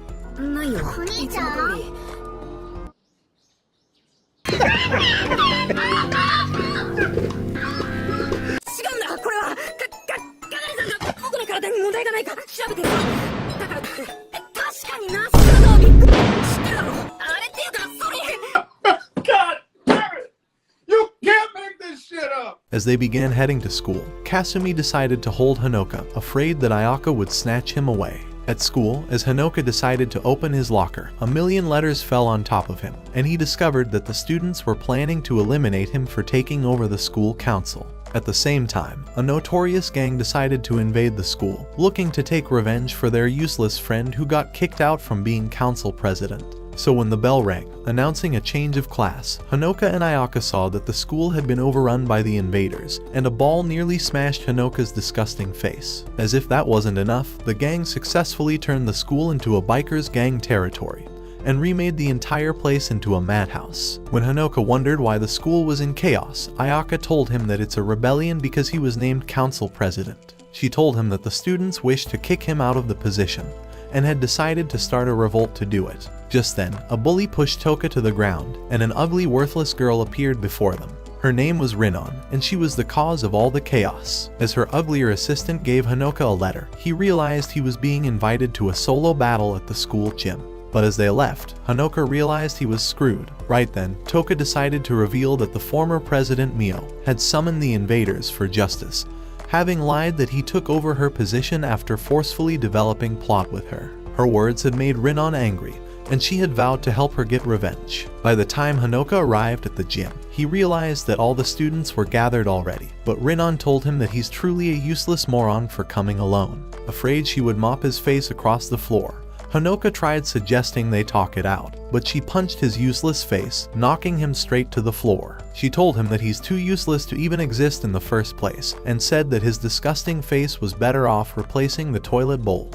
Speaker 1: As they began heading to school, Kasumi decided to hold Hanoka, afraid that Ayaka would snatch him away. At school, as Hanoka decided to open his locker, a million letters fell on top of him, and he discovered that the students were planning to eliminate him for taking over the school council. At the same time, a notorious gang decided to invade the school, looking to take revenge for their useless friend who got kicked out from being council president. So when the bell rang, announcing a change of class, Hanoka and Ayaka saw that the school had been overrun by the invaders, and a ball nearly smashed Hanoka's disgusting face. As if that wasn't enough, the gang successfully turned the school into a biker's gang territory, and remade the entire place into a madhouse. When Hanoka wondered why the school was in chaos, Ayaka told him that it's a rebellion because he was named council president. She told him that the students wished to kick him out of the position, and had decided to start a revolt to do it. Just then, a bully pushed Toka to the ground, and an ugly, worthless girl appeared before them. Her name was Rinon, and she was the cause of all the chaos. As her uglier assistant gave Hanoka a letter, he realized he was being invited to a solo battle at the school gym. But as they left, Hanoka realized he was screwed. Right then, Toka decided to reveal that the former president Mio had summoned the invaders for justice, having lied that he took over her position after forcefully developing plot with her. Her words had made Rinon angry, and she had vowed to help her get revenge. By the time Hanoka arrived at the gym, he realized that all the students were gathered already, but Rinon told him that he's truly a useless moron for coming alone. Afraid she would mop his face across the floor, Hanoka tried suggesting they talk it out, but she punched his useless face, knocking him straight to the floor. She told him that he's too useless to even exist in the first place, and said that his disgusting face was better off replacing the toilet bowl,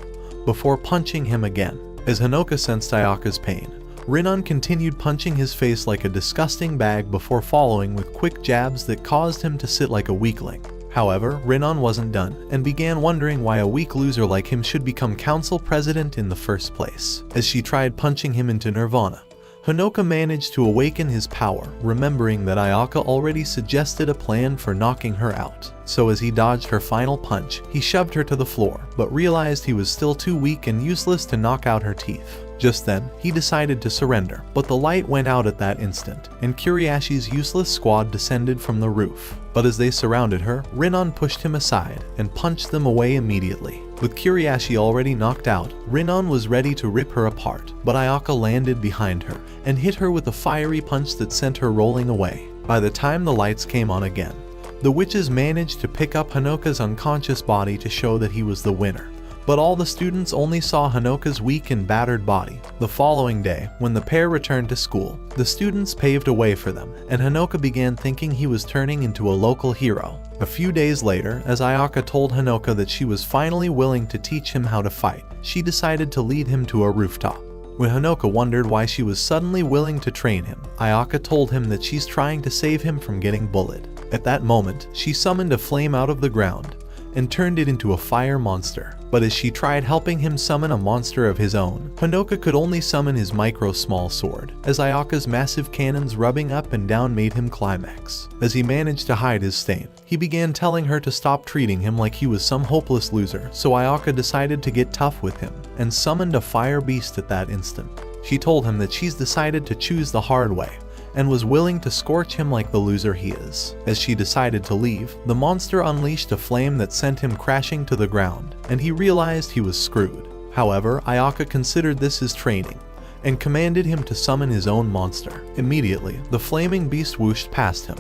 Speaker 1: before punching him again. As Hanoka sensed Ayaka's pain, Rinon continued punching his face like a disgusting bag before following with quick jabs that caused him to sit like a weakling. However, Rinon wasn't done, and began wondering why a weak loser like him should become council president in the first place. As she tried punching him into nirvana, Hanoka managed to awaken his power, remembering that Ayaka already suggested a plan for knocking her out. So as he dodged her final punch, he shoved her to the floor, but realized he was still too weak and useless to knock out her teeth. Just then, he decided to surrender, but the light went out at that instant, and Kuriashi's useless squad descended from the roof. But as they surrounded her, Rinon pushed him aside and punched them away immediately. With Kuriashi already knocked out, Rinon was ready to rip her apart, but Ayaka landed behind her and hit her with a fiery punch that sent her rolling away. By the time the lights came on again, the witches managed to pick up Hanoka's unconscious body to show that he was the winner. But all the students only saw Hanoka's weak and battered body. The following day, when the pair returned to school, the students paved a way for them, and Hanoka began thinking he was turning into a local hero. A few days later, as Ayaka told Hanoka that she was finally willing to teach him how to fight, she decided to lead him to a rooftop. When Hanoka wondered why she was suddenly willing to train him, Ayaka told him that she's trying to save him from getting bullied. At that moment, she summoned a flame out of the ground and turned it into a fire monster. But as she tried helping him summon a monster of his own, Hanoka could only summon his micro-small sword, as Ayaka's massive cannons rubbing up and down made him climax. As he managed to hide his stain, he began telling her to stop treating him like he was some hopeless loser, so Ayaka decided to get tough with him, and summoned a fire beast at that instant. She told him that she's decided to choose the hard way, and was willing to scorch him like the loser he is. As she decided to leave, the monster unleashed a flame that sent him crashing to the ground, and he realized he was screwed. However, Ayaka considered this his training, and commanded him to summon his own monster. Immediately, the flaming beast whooshed past him,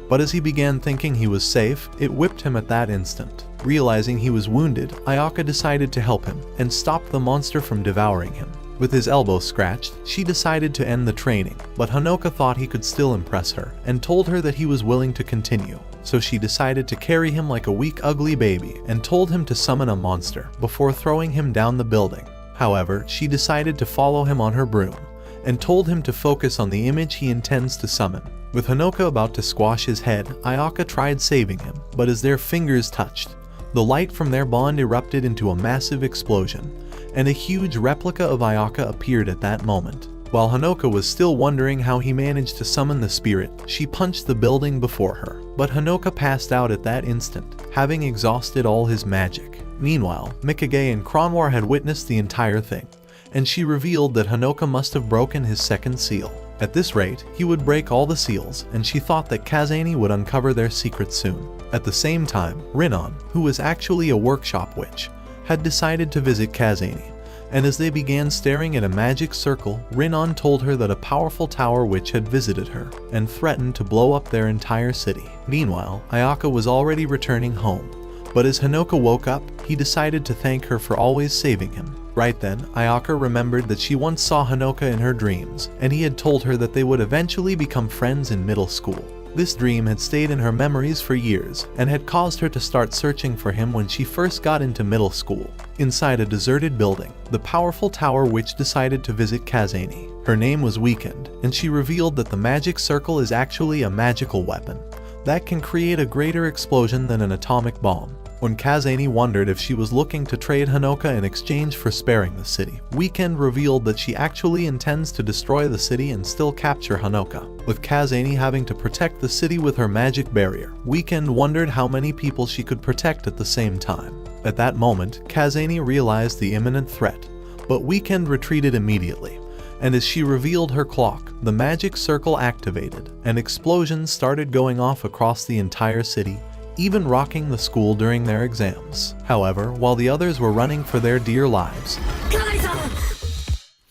Speaker 1: but as he began thinking he was safe, it whipped him at that instant. Realizing he was wounded, Ayaka decided to help him, and stop the monster from devouring him. With his elbow scratched, she decided to end the training, but Hanoka thought he could still impress her, and told her that he was willing to continue. So she decided to carry him like a weak, ugly baby, and told him to summon a monster, before throwing him down the building. However, she decided to follow him on her broom, and told him to focus on the image he intends to summon. With Hanoka about to squash his head, Ayaka tried saving him, but as their fingers touched, the light from their bond erupted into a massive explosion, and a huge replica of Ayaka appeared at that moment. While Hanoka was still wondering how he managed to summon the spirit, she punched the building before her, but Hanoka passed out at that instant, having exhausted all his magic. Meanwhile, Mikage and Kronwar had witnessed the entire thing, and she revealed that Hanoka must have broken his second seal. At this rate, he would break all the seals, and she thought that Kazani would uncover their secret soon. At the same time, Rinon, who was actually a workshop witch, had decided to visit Kazani, and as they began staring at a magic circle, Rinon told her that a powerful tower witch had visited her and threatened to blow up their entire city. Meanwhile, Ayaka was already returning home, but as Hanoka woke up, he decided to thank her for always saving him. Right then, Ayaka remembered that she once saw Hanoka in her dreams, and he had told her that they would eventually become friends in middle school. This dream had stayed in her memories for years, and had caused her to start searching for him when she first got into middle school. Inside a deserted building, the powerful tower witch decided to visit Kazani. Her name was Weekend, and she revealed that the magic circle is actually a magical weapon that can create a greater explosion than an atomic bomb. When Kazani wondered if she was looking to trade Hanoka in exchange for sparing the city, Weekend revealed that she actually intends to destroy the city and still capture Hanoka. With Kazani having to protect the city with her magic barrier, Weekend wondered how many people she could protect at the same time. At that moment, Kazani realized the imminent threat, but Weekend retreated immediately. And as she revealed her clock, the magic circle activated, and explosions started going off across the entire city, even rocking the school during their exams. However, while the others were running for their dear lives,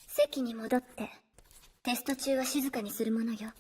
Speaker 6: 席に戻って。テスト中は静かにするものよ。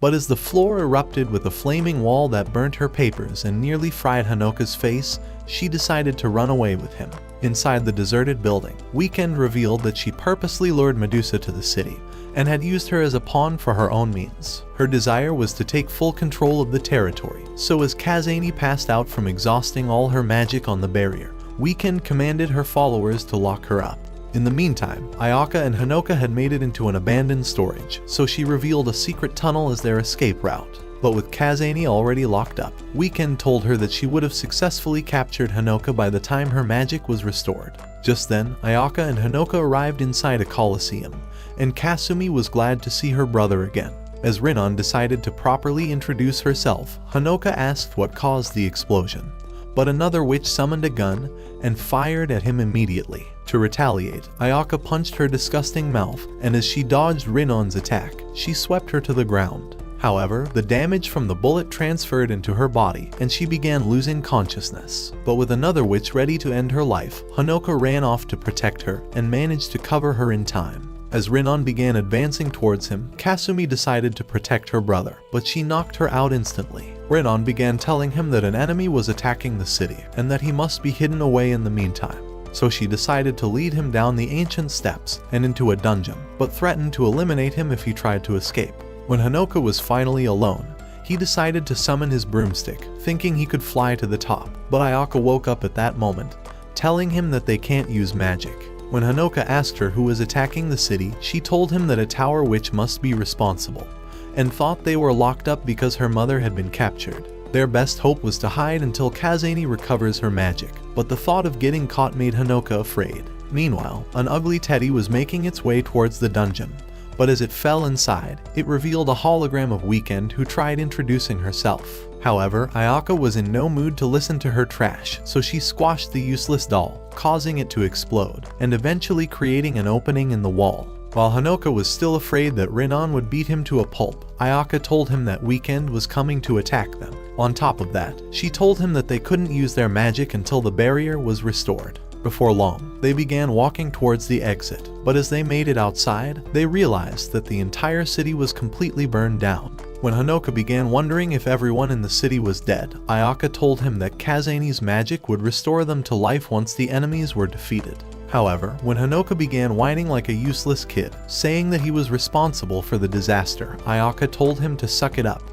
Speaker 1: but as the floor erupted with a flaming wall that burnt her papers and nearly fried Hanoka's face, she decided to run away with him. Inside the deserted building, Weekend revealed that she purposely lured Medusa to the city, and had used her as a pawn for her own means. Her desire was to take full control of the territory, so as Kazani passed out from exhausting all her magic on the barrier, Weekend commanded her followers to lock her up. In the meantime, Ayaka and Hanoka had made it into an abandoned storage, so she revealed a secret tunnel as their escape route. But with Kazani already locked up, Weekend told her that she would have successfully captured Hanoka by the time her magic was restored. Just then, Ayaka and Hanoka arrived inside a coliseum, and Kasumi was glad to see her brother again. As Rinon decided to properly introduce herself, Hanoka asked what caused the explosion. But another witch summoned a gun and fired at him immediately. To retaliate, Ayaka punched her disgusting mouth, and as she dodged Rinon's attack, she swept her to the ground. However, the damage from the bullet transferred into her body, and she began losing consciousness. But with another witch ready to end her life, Hanoka ran off to protect her and managed to cover her in time. As Rinon began advancing towards him, Kasumi decided to protect her brother, but she knocked her out instantly. Rinon began telling him that an enemy was attacking the city, and that he must be hidden away in the meantime. So she decided to lead him down the ancient steps and into a dungeon, but threatened to eliminate him if he tried to escape. When Hanoka was finally alone, he decided to summon his broomstick, thinking he could fly to the top, but Ayaka woke up at that moment, telling him that they can't use magic. When Hanoka asked her who was attacking the city, she told him that a tower witch must be responsible, and thought they were locked up because her mother had been captured. Their best hope was to hide until Kazani recovers her magic, but the thought of getting caught made Hanoka afraid. Meanwhile, an ugly teddy was making its way towards the dungeon, but as it fell inside, it revealed a hologram of Weekend who tried introducing herself. However, Ayaka was in no mood to listen to her trash, so she squashed the useless doll, causing it to explode, and eventually creating an opening in the wall. While Hanoka was still afraid that Rinon would beat him to a pulp, Ayaka told him that Weekend was coming to attack them. On top of that, she told him that they couldn't use their magic until the barrier was restored. Before long, they began walking towards the exit, but as they made it outside, they realized that the entire city was completely burned down. When Hanoka began wondering if everyone in the city was dead, Ayaka told him that Kazani's magic would restore them to life once the enemies were defeated. However, when Hanoka began whining like a useless kid, saying that he was responsible for the disaster, Ayaka told him to suck it up,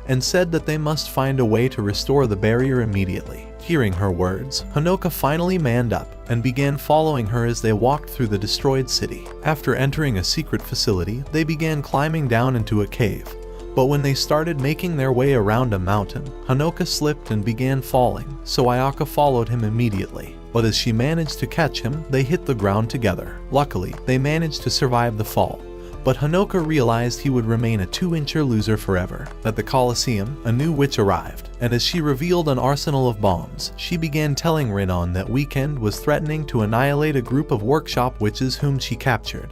Speaker 1: and said that they must find a way to restore the barrier immediately. Hearing her words, Hanoka finally manned up and began following her as they walked through the destroyed city. After entering a secret facility, they began climbing down into a cave. But when they started making their way around a mountain, Hanoka slipped and began falling, so Ayaka followed him immediately. But as she managed to catch him, they hit the ground together. Luckily, they managed to survive the fall, but Hanoka realized he would remain a 2-incher loser forever. At the Colosseum, a new witch arrived, and as she revealed an arsenal of bombs, she began telling Rinon that Weekend was threatening to annihilate a group of workshop witches whom she captured,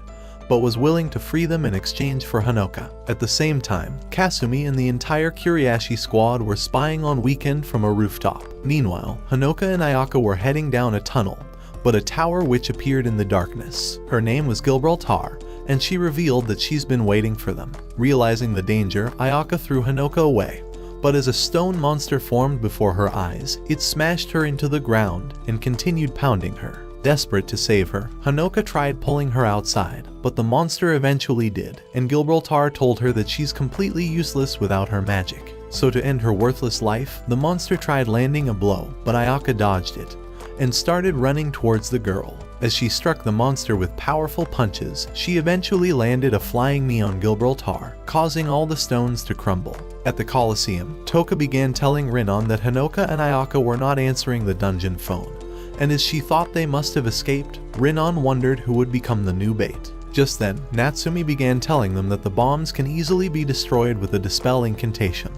Speaker 1: but was willing to free them in exchange for Hanoka. At the same time, Kasumi and the entire Kuriashi squad were spying on Weekend from a rooftop. Meanwhile, Hanoka and Ayaka were heading down a tunnel, but a tower witch appeared in the darkness. Her name was Gibraltar, and she revealed that she's been waiting for them. Realizing the danger, Ayaka threw Hanoka away, But as a stone monster formed before her eyes, it smashed her into the ground and continued pounding her. Desperate to save her, Hanoka tried pulling her outside, but the monster eventually did, and Gibraltar told her that she's completely useless without her magic. So to end her worthless life, the monster tried landing a blow, but Ayaka dodged it, and started running towards the girl. As she struck the monster with powerful punches, she eventually landed a flying knee on Gibraltar, causing all the stones to crumble. At the Colosseum, Toka began telling Rinnon that Hanoka and Ayaka were not answering the dungeon phone, and as she thought they must have escaped, Rinnon wondered who would become the new bait. Just then, Natsumi began telling them that the bombs can easily be destroyed with a dispel incantation.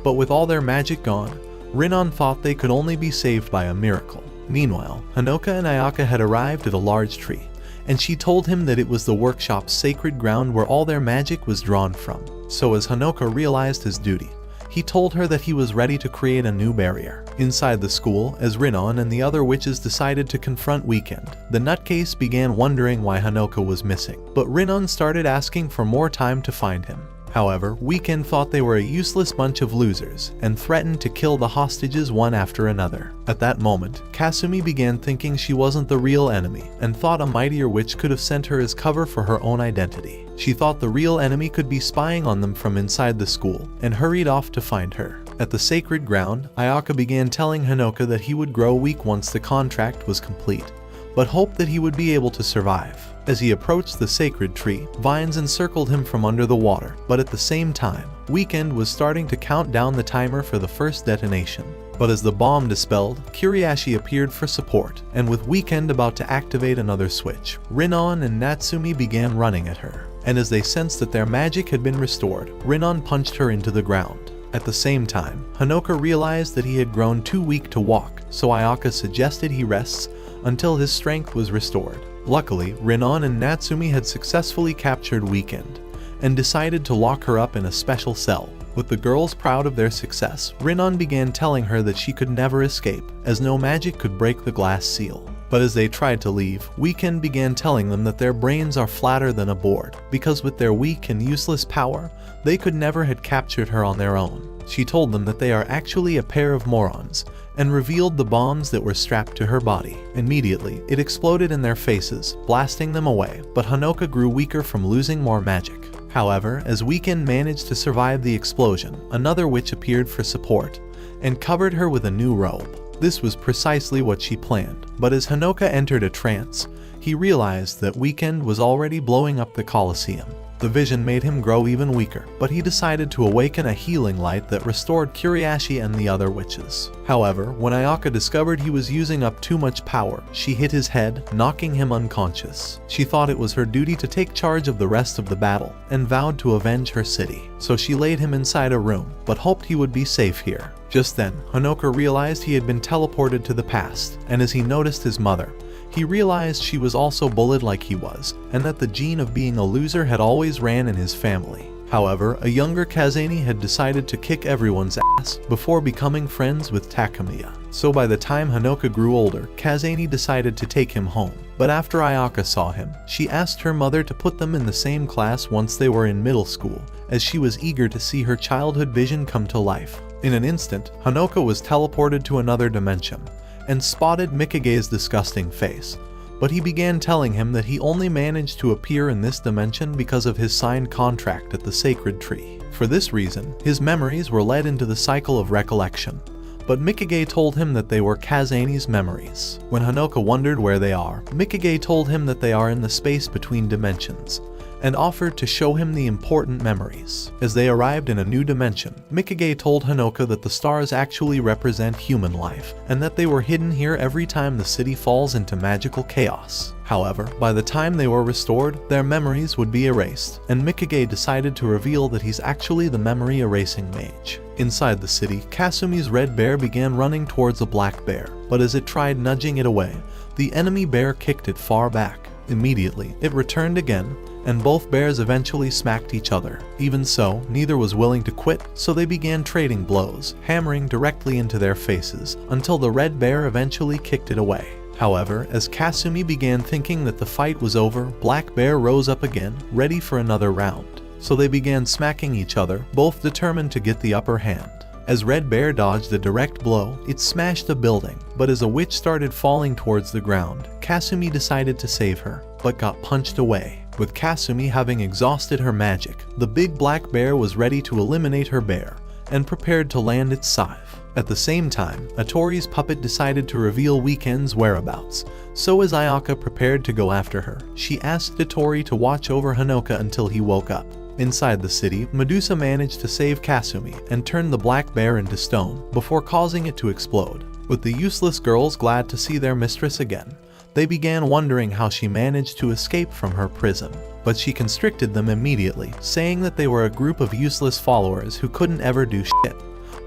Speaker 1: But with all their magic gone, Rinnon thought they could only be saved by a miracle. Meanwhile, Hanoka and Ayaka had arrived at a large tree, and she told him that it was the workshop's sacred ground where all their magic was drawn from. So as Hanoka realized his duty, he told her that he was ready to create a new barrier. Inside the school, as Rinnon and the other witches decided to confront Weekend, the nutcase began wondering why Hanoka was missing, but Rinnon started asking for more time to find him. However, Weekend thought they were a useless bunch of losers and threatened to kill the hostages one after another. At that moment, Kasumi began thinking she wasn't the real enemy and thought a mightier witch could have sent her as cover for her own identity. She thought the real enemy could be spying on them from inside the school and hurried off to find her. At the sacred ground, Ayaka began telling Hanoka that he would grow weak once the contract was complete, but hoped that he would be able to survive. As he approached the sacred tree, vines encircled him from under the water, but at the same time, Weekend was starting to count down the timer for the first detonation. But as the bomb dispelled, Kuriashi appeared for support, and with Weekend about to activate another switch, Rinnon and Natsumi began running at her. And as they sensed that their magic had been restored, Rinnon punched her into the ground. At the same time, Hanoka realized that he had grown too weak to walk, so Ayaka suggested he rests until his strength was restored. Luckily, Rinnon and Natsumi had successfully captured Weekend, and decided to lock her up in a special cell. With the girls proud of their success, Rinnon began telling her that she could never escape, as no magic could break the glass seal. But as they tried to leave, Weekend began telling them that their brains are flatter than a board, because with their weak and useless power, they could never have captured her on their own. She told them that they are actually a pair of morons, and revealed the bombs that were strapped to her body. Immediately, it exploded in their faces, blasting them away, but Hanoka grew weaker from losing more magic. However, as Weekend managed to survive the explosion, another witch appeared for support, and covered her with a new robe. This was precisely what she planned, but as Hanoka entered a trance, he realized that Weekend was already blowing up the Colosseum. The vision made him grow even weaker, but he decided to awaken a healing light that restored Kuriashi and the other witches. However, when Ayaka discovered he was using up too much power, she hit his head, knocking him unconscious. She thought it was her duty to take charge of the rest of the battle, and vowed to avenge her city. So she laid him inside a room, but hoped he would be safe here. Just then, Hanoka realized he had been teleported to the past, and as he noticed his mother, he realized she was also bullied like he was, and that the gene of being a loser had always ran in his family. However, a younger Kazani had decided to kick everyone's ass before becoming friends with Takamiya. So by the time Hanoka grew older, Kazani decided to take him home. But after Ayaka saw him, she asked her mother to put them in the same class once they were in middle school, as she was eager to see her childhood vision come to life. In an instant, Hanoka was teleported to another dimension, and spotted Mikage's disgusting face, but he began telling him that he only managed to appear in this dimension because of his signed contract at the sacred tree. For this reason, his memories were led into the cycle of recollection, but Mikage told him that they were Kazani's memories. When Hanoka wondered where they are, Mikage told him that they are in the space between dimensions, and offered to show him the important memories. As they arrived in a new dimension, Mikage told Hanoka that the stars actually represent human life, and that they were hidden here every time the city falls into magical chaos. However, by the time they were restored, their memories would be erased, and Mikage decided to reveal that he's actually the memory erasing mage. Inside the city, Kasumi's red bear began running towards a black bear, but as it tried nudging it away, the enemy bear kicked it far back. Immediately, it returned again, and both bears eventually smacked each other. Even so, neither was willing to quit, so they began trading blows, hammering directly into their faces, until the red bear eventually kicked it away. However, as Kasumi began thinking that the fight was over, Black Bear rose up again, ready for another round. So they began smacking each other, both determined to get the upper hand. As Red Bear dodged a direct blow, it smashed a building, but as a witch started falling towards the ground, Kasumi decided to save her, but got punched away. With Kasumi having exhausted her magic, the big black bear was ready to eliminate her bear, and prepared to land its scythe. At the same time, Atori's puppet decided to reveal Weekend's whereabouts, so as Ayaka prepared to go after her, she asked Atori to watch over Hanoka until he woke up. Inside the city, Medusa managed to save Kasumi and turn the black bear into stone before causing it to explode. With the useless girls glad to see their mistress again, they began wondering how she managed to escape from her prison. But she constricted them immediately, saying that they were a group of useless followers who couldn't ever do shit,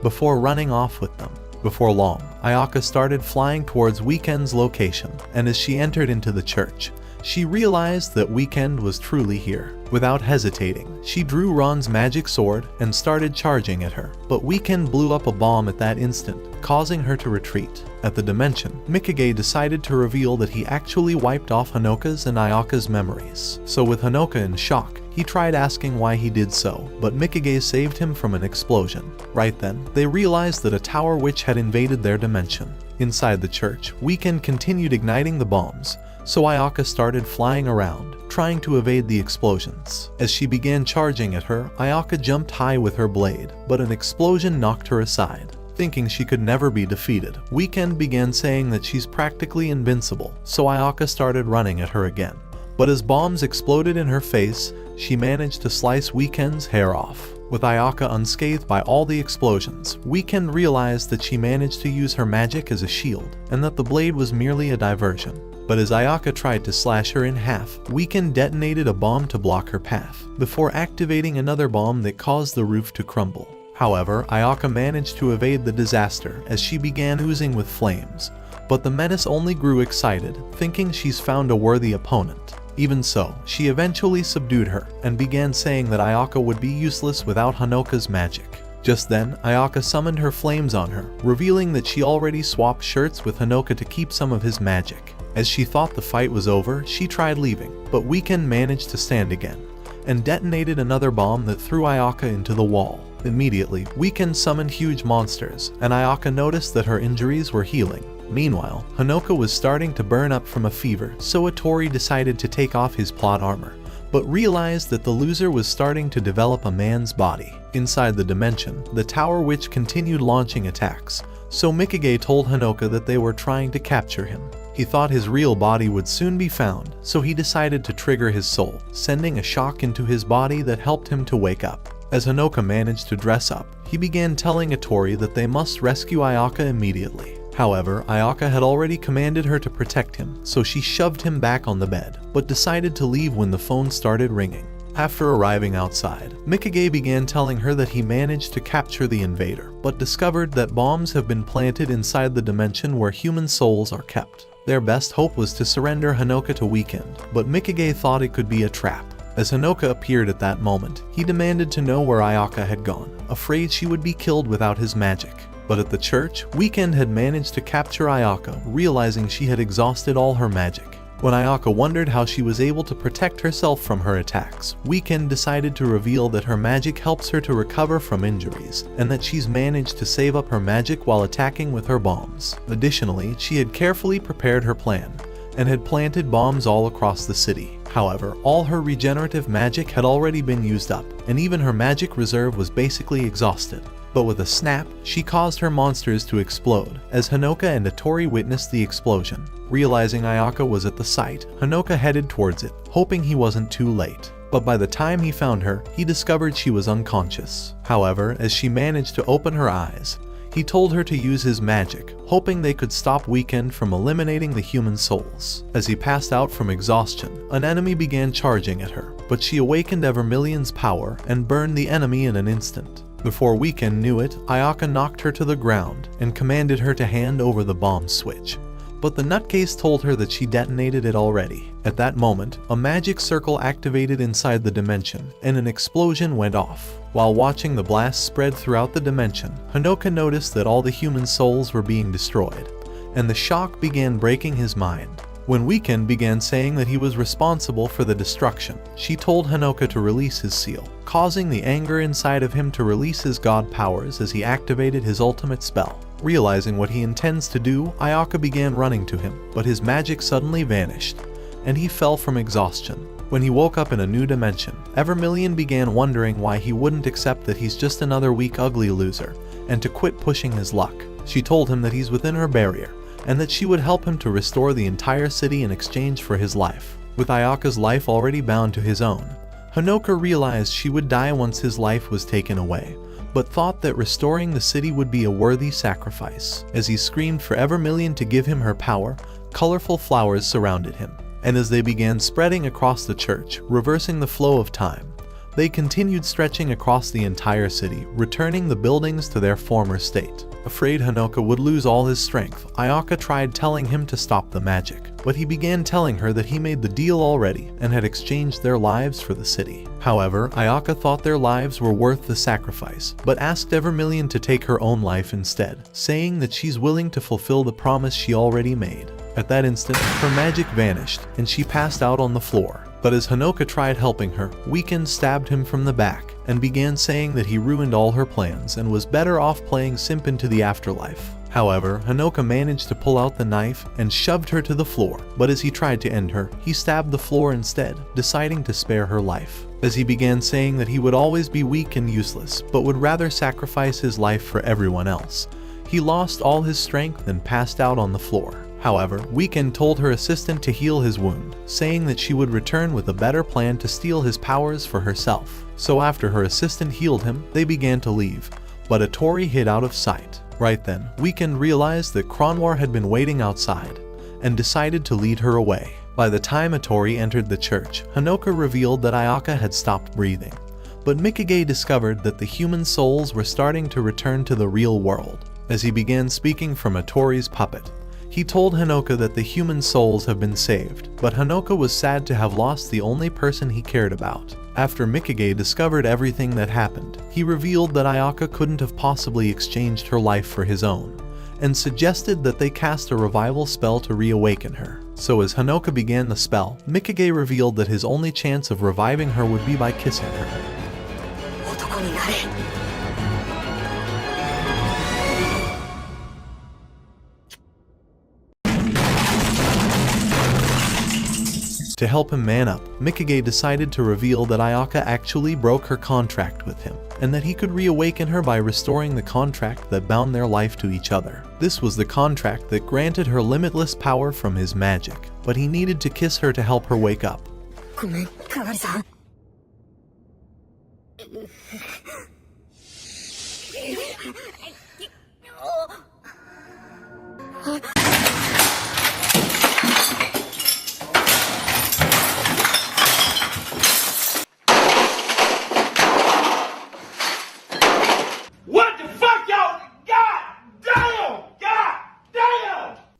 Speaker 1: before running off with them. Before long, Ayaka started flying towards Weekend's location, and as she entered into the church, she realized that Weekend was truly here. Without hesitating, she drew Ron's magic sword and started charging at her, but Weekend blew up a bomb at that instant, causing her to retreat. At the dimension, Mikage decided to reveal that he actually wiped off Hanoka's and Ayaka's memories. So with Hanoka in shock, he tried asking why he did so, but Mikage saved him from an explosion. Right then, they realized that a tower witch had invaded their dimension. Inside the church, Weekend continued igniting the bombs, so Ayaka started flying around, trying to evade the explosions. As she began charging at her, Ayaka jumped high with her blade, but an explosion knocked her aside. Thinking she could never be defeated, Weekend began saying that she's practically invincible, so Ayaka started running at her again. But as bombs exploded in her face, she managed to slice Weekend's hair off. With Ayaka unscathed by all the explosions, Weekend realized that she managed to use her magic as a shield, and that the blade was merely a diversion. But as Ayaka tried to slash her in half, Weekend detonated a bomb to block her path, before activating another bomb that caused the roof to crumble. However, Ayaka managed to evade the disaster as she began oozing with flames, but the menace only grew excited, thinking she's found a worthy opponent. Even so, she eventually subdued her and began saying that Ayaka would be useless without Hanoka's magic. Just then, Ayaka summoned her flames on her, revealing that she already swapped shirts with Hanoka to keep some of his magic. As she thought the fight was over, she tried leaving, but Weekend managed to stand again, and detonated another bomb that threw Ayaka into the wall. Immediately, Weekend summoned huge monsters, and Ayaka noticed that her injuries were healing. Meanwhile, Hanoka was starting to burn up from a fever, so Atori decided to take off his plot armor, but realized that the loser was starting to develop a man's body. Inside the dimension, the Tower Witch continued launching attacks, so Mikage told Hanoka that they were trying to capture him. He thought his real body would soon be found, so he decided to trigger his soul, sending a shock into his body that helped him to wake up. As Hanoka managed to dress up, he began telling Atori that they must rescue Ayaka immediately. However, Ayaka had already commanded her to protect him, so she shoved him back on the bed, but decided to leave when the phone started ringing. After arriving outside, Mikage began telling her that he managed to capture the invader, but discovered that bombs have been planted inside the dimension where human souls are kept. Their best hope was to surrender Hanoka to Weekend, but Mikage thought it could be a trap. As Hanoka appeared at that moment, he demanded to know where Ayaka had gone, afraid she would be killed without his magic. But at the church, Weekend had managed to capture Ayaka, realizing she had exhausted all her magic. When Ayaka wondered how she was able to protect herself from her attacks, Weekend decided to reveal that her magic helps her to recover from injuries, and that she's managed to save up her magic while attacking with her bombs. Additionally, she had carefully prepared her plan, and had planted bombs all across the city. However, all her regenerative magic had already been used up, and even her magic reserve was basically exhausted. But with a snap, she caused her monsters to explode, as Hanoka and Atori witnessed the explosion. Realizing Ayaka was at the site, Hanoka headed towards it, hoping he wasn't too late. But by the time he found her, he discovered she was unconscious. However, as she managed to open her eyes, he told her to use his magic, hoping they could stop Weekend from eliminating the human souls. As he passed out from exhaustion, an enemy began charging at her, but she awakened Evermillion's power and burned the enemy in an instant. Before Weekend knew it, Ayaka knocked her to the ground and commanded her to hand over the bomb switch. But the nutcase told her that she detonated it already. At that moment, a magic circle activated inside the dimension, and an explosion went off. While watching the blast spread throughout the dimension, Hanoka noticed that all the human souls were being destroyed, and the shock began breaking his mind. When Weekend began saying that he was responsible for the destruction, she told Hanoka to release his seal, causing the anger inside of him to release his god powers as he activated his ultimate spell. Realizing what he intends to do, Ayaka began running to him, but his magic suddenly vanished, and he fell from exhaustion. When he woke up in a new dimension, Evermillion began wondering why he wouldn't accept that he's just another weak, ugly loser, and to quit pushing his luck. She told him that he's within her barrier, and that she would help him to restore the entire city in exchange for his life. With Ayaka's life already bound to his own, Hanoka realized she would die once his life was taken away, but thought that restoring the city would be a worthy sacrifice. As he screamed for Evermillion to give him her power, colorful flowers surrounded him, and as they began spreading across the church, reversing the flow of time, they continued stretching across the entire city, returning the buildings to their former state. Afraid Hanoka would lose all his strength, Ayaka tried telling him to stop the magic, but he began telling her that he made the deal already and had exchanged their lives for the city. However, Ayaka thought their lives were worth the sacrifice, but asked Evermillion to take her own life instead, saying that she's willing to fulfill the promise she already made. At that instant, her magic vanished, and she passed out on the floor. But as Hanoka tried helping her, Weekend stabbed him from the back and began saying that he ruined all her plans and was better off playing simp into the afterlife. However, Hanoka managed to pull out the knife and shoved her to the floor, but as he tried to end her, he stabbed the floor instead, deciding to spare her life. As he began saying that he would always be weak and useless, but would rather sacrifice his life for everyone else, he lost all his strength and passed out on the floor. However, Weekend told her assistant to heal his wound, saying that she would return with a better plan to steal his powers for herself. So after her assistant healed him, they began to leave, but Atori hid out of sight. Right then, Weekend realized that Kronwar had been waiting outside, and decided to lead her away. By the time Atori entered the church, Hanoka revealed that Ayaka had stopped breathing, but Mikage discovered that the human souls were starting to return to the real world. As he began speaking from Atori's puppet, he told Hanoka that the human souls have been saved, but Hanoka was sad to have lost the only person he cared about. After Mikage discovered everything that happened, he revealed that Ayaka couldn't have possibly exchanged her life for his own, and suggested that they cast a revival spell to reawaken her. So as Hanoka began the spell, Mikage revealed that his only chance of reviving her would be by kissing her. To help him man up, Mikage decided to reveal that Ayaka actually broke her contract with him, and that he could reawaken her by restoring the contract that bound their life to each other. This was the contract that granted her limitless power from his magic, but he needed to kiss her to help her wake up.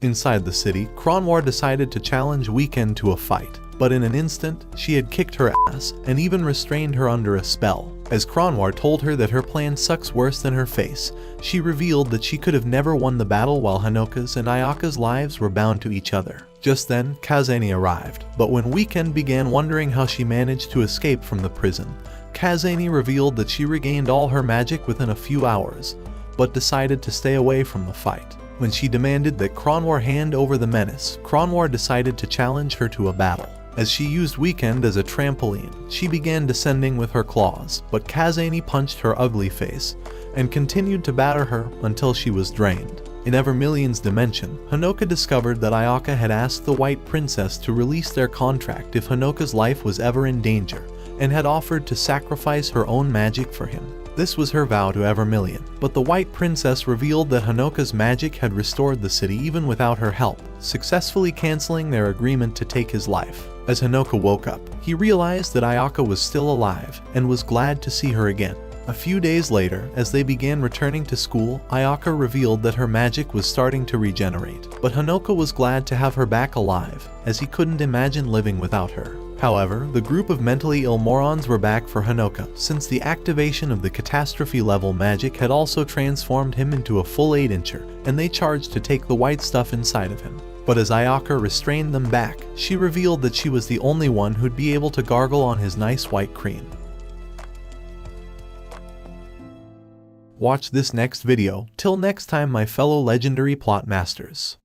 Speaker 1: Inside the city, Kronwar decided to challenge Weekend to a fight, but in an instant, she had kicked her ass and even restrained her under a spell. As Kronwar told her that her plan sucks worse than her face, she revealed that she could have never won the battle while Hanoka's and Ayaka's lives were bound to each other. Just then, Kazani arrived, but when Weekend began wondering how she managed to escape from the prison, Kazani revealed that she regained all her magic within a few hours, but decided to stay away from the fight. When she demanded that Kronwar hand over the menace, Kronwar decided to challenge her to a battle. As she used Weekend as a trampoline, she began descending with her claws, but Kazani punched her ugly face and continued to batter her until she was drained. In Evermillion's dimension, Hanoka discovered that Ayaka had asked the White Princess to release their contract if Hanoka's life was ever in danger, and had offered to sacrifice her own magic for him. This was her vow to Evermillion, but the White Princess revealed that Hanoka's magic had restored the city even without her help, successfully canceling their agreement to take his life. As Hanoka woke up, he realized that Ayaka was still alive and was glad to see her again. A few days later, as they began returning to school, Ayaka revealed that her magic was starting to regenerate, but Hanoka was glad to have her back alive, as he couldn't imagine living without her. However, the group of mentally ill morons were back for Hanoka, since the activation of the catastrophe level magic had also transformed him into a full 8-incher, and they charged to take the white stuff inside of him. But as Ayaka restrained them back, she revealed that she was the only one who'd be able to gargle on his nice white cream. Watch this next video. Till next time, my fellow legendary plot masters.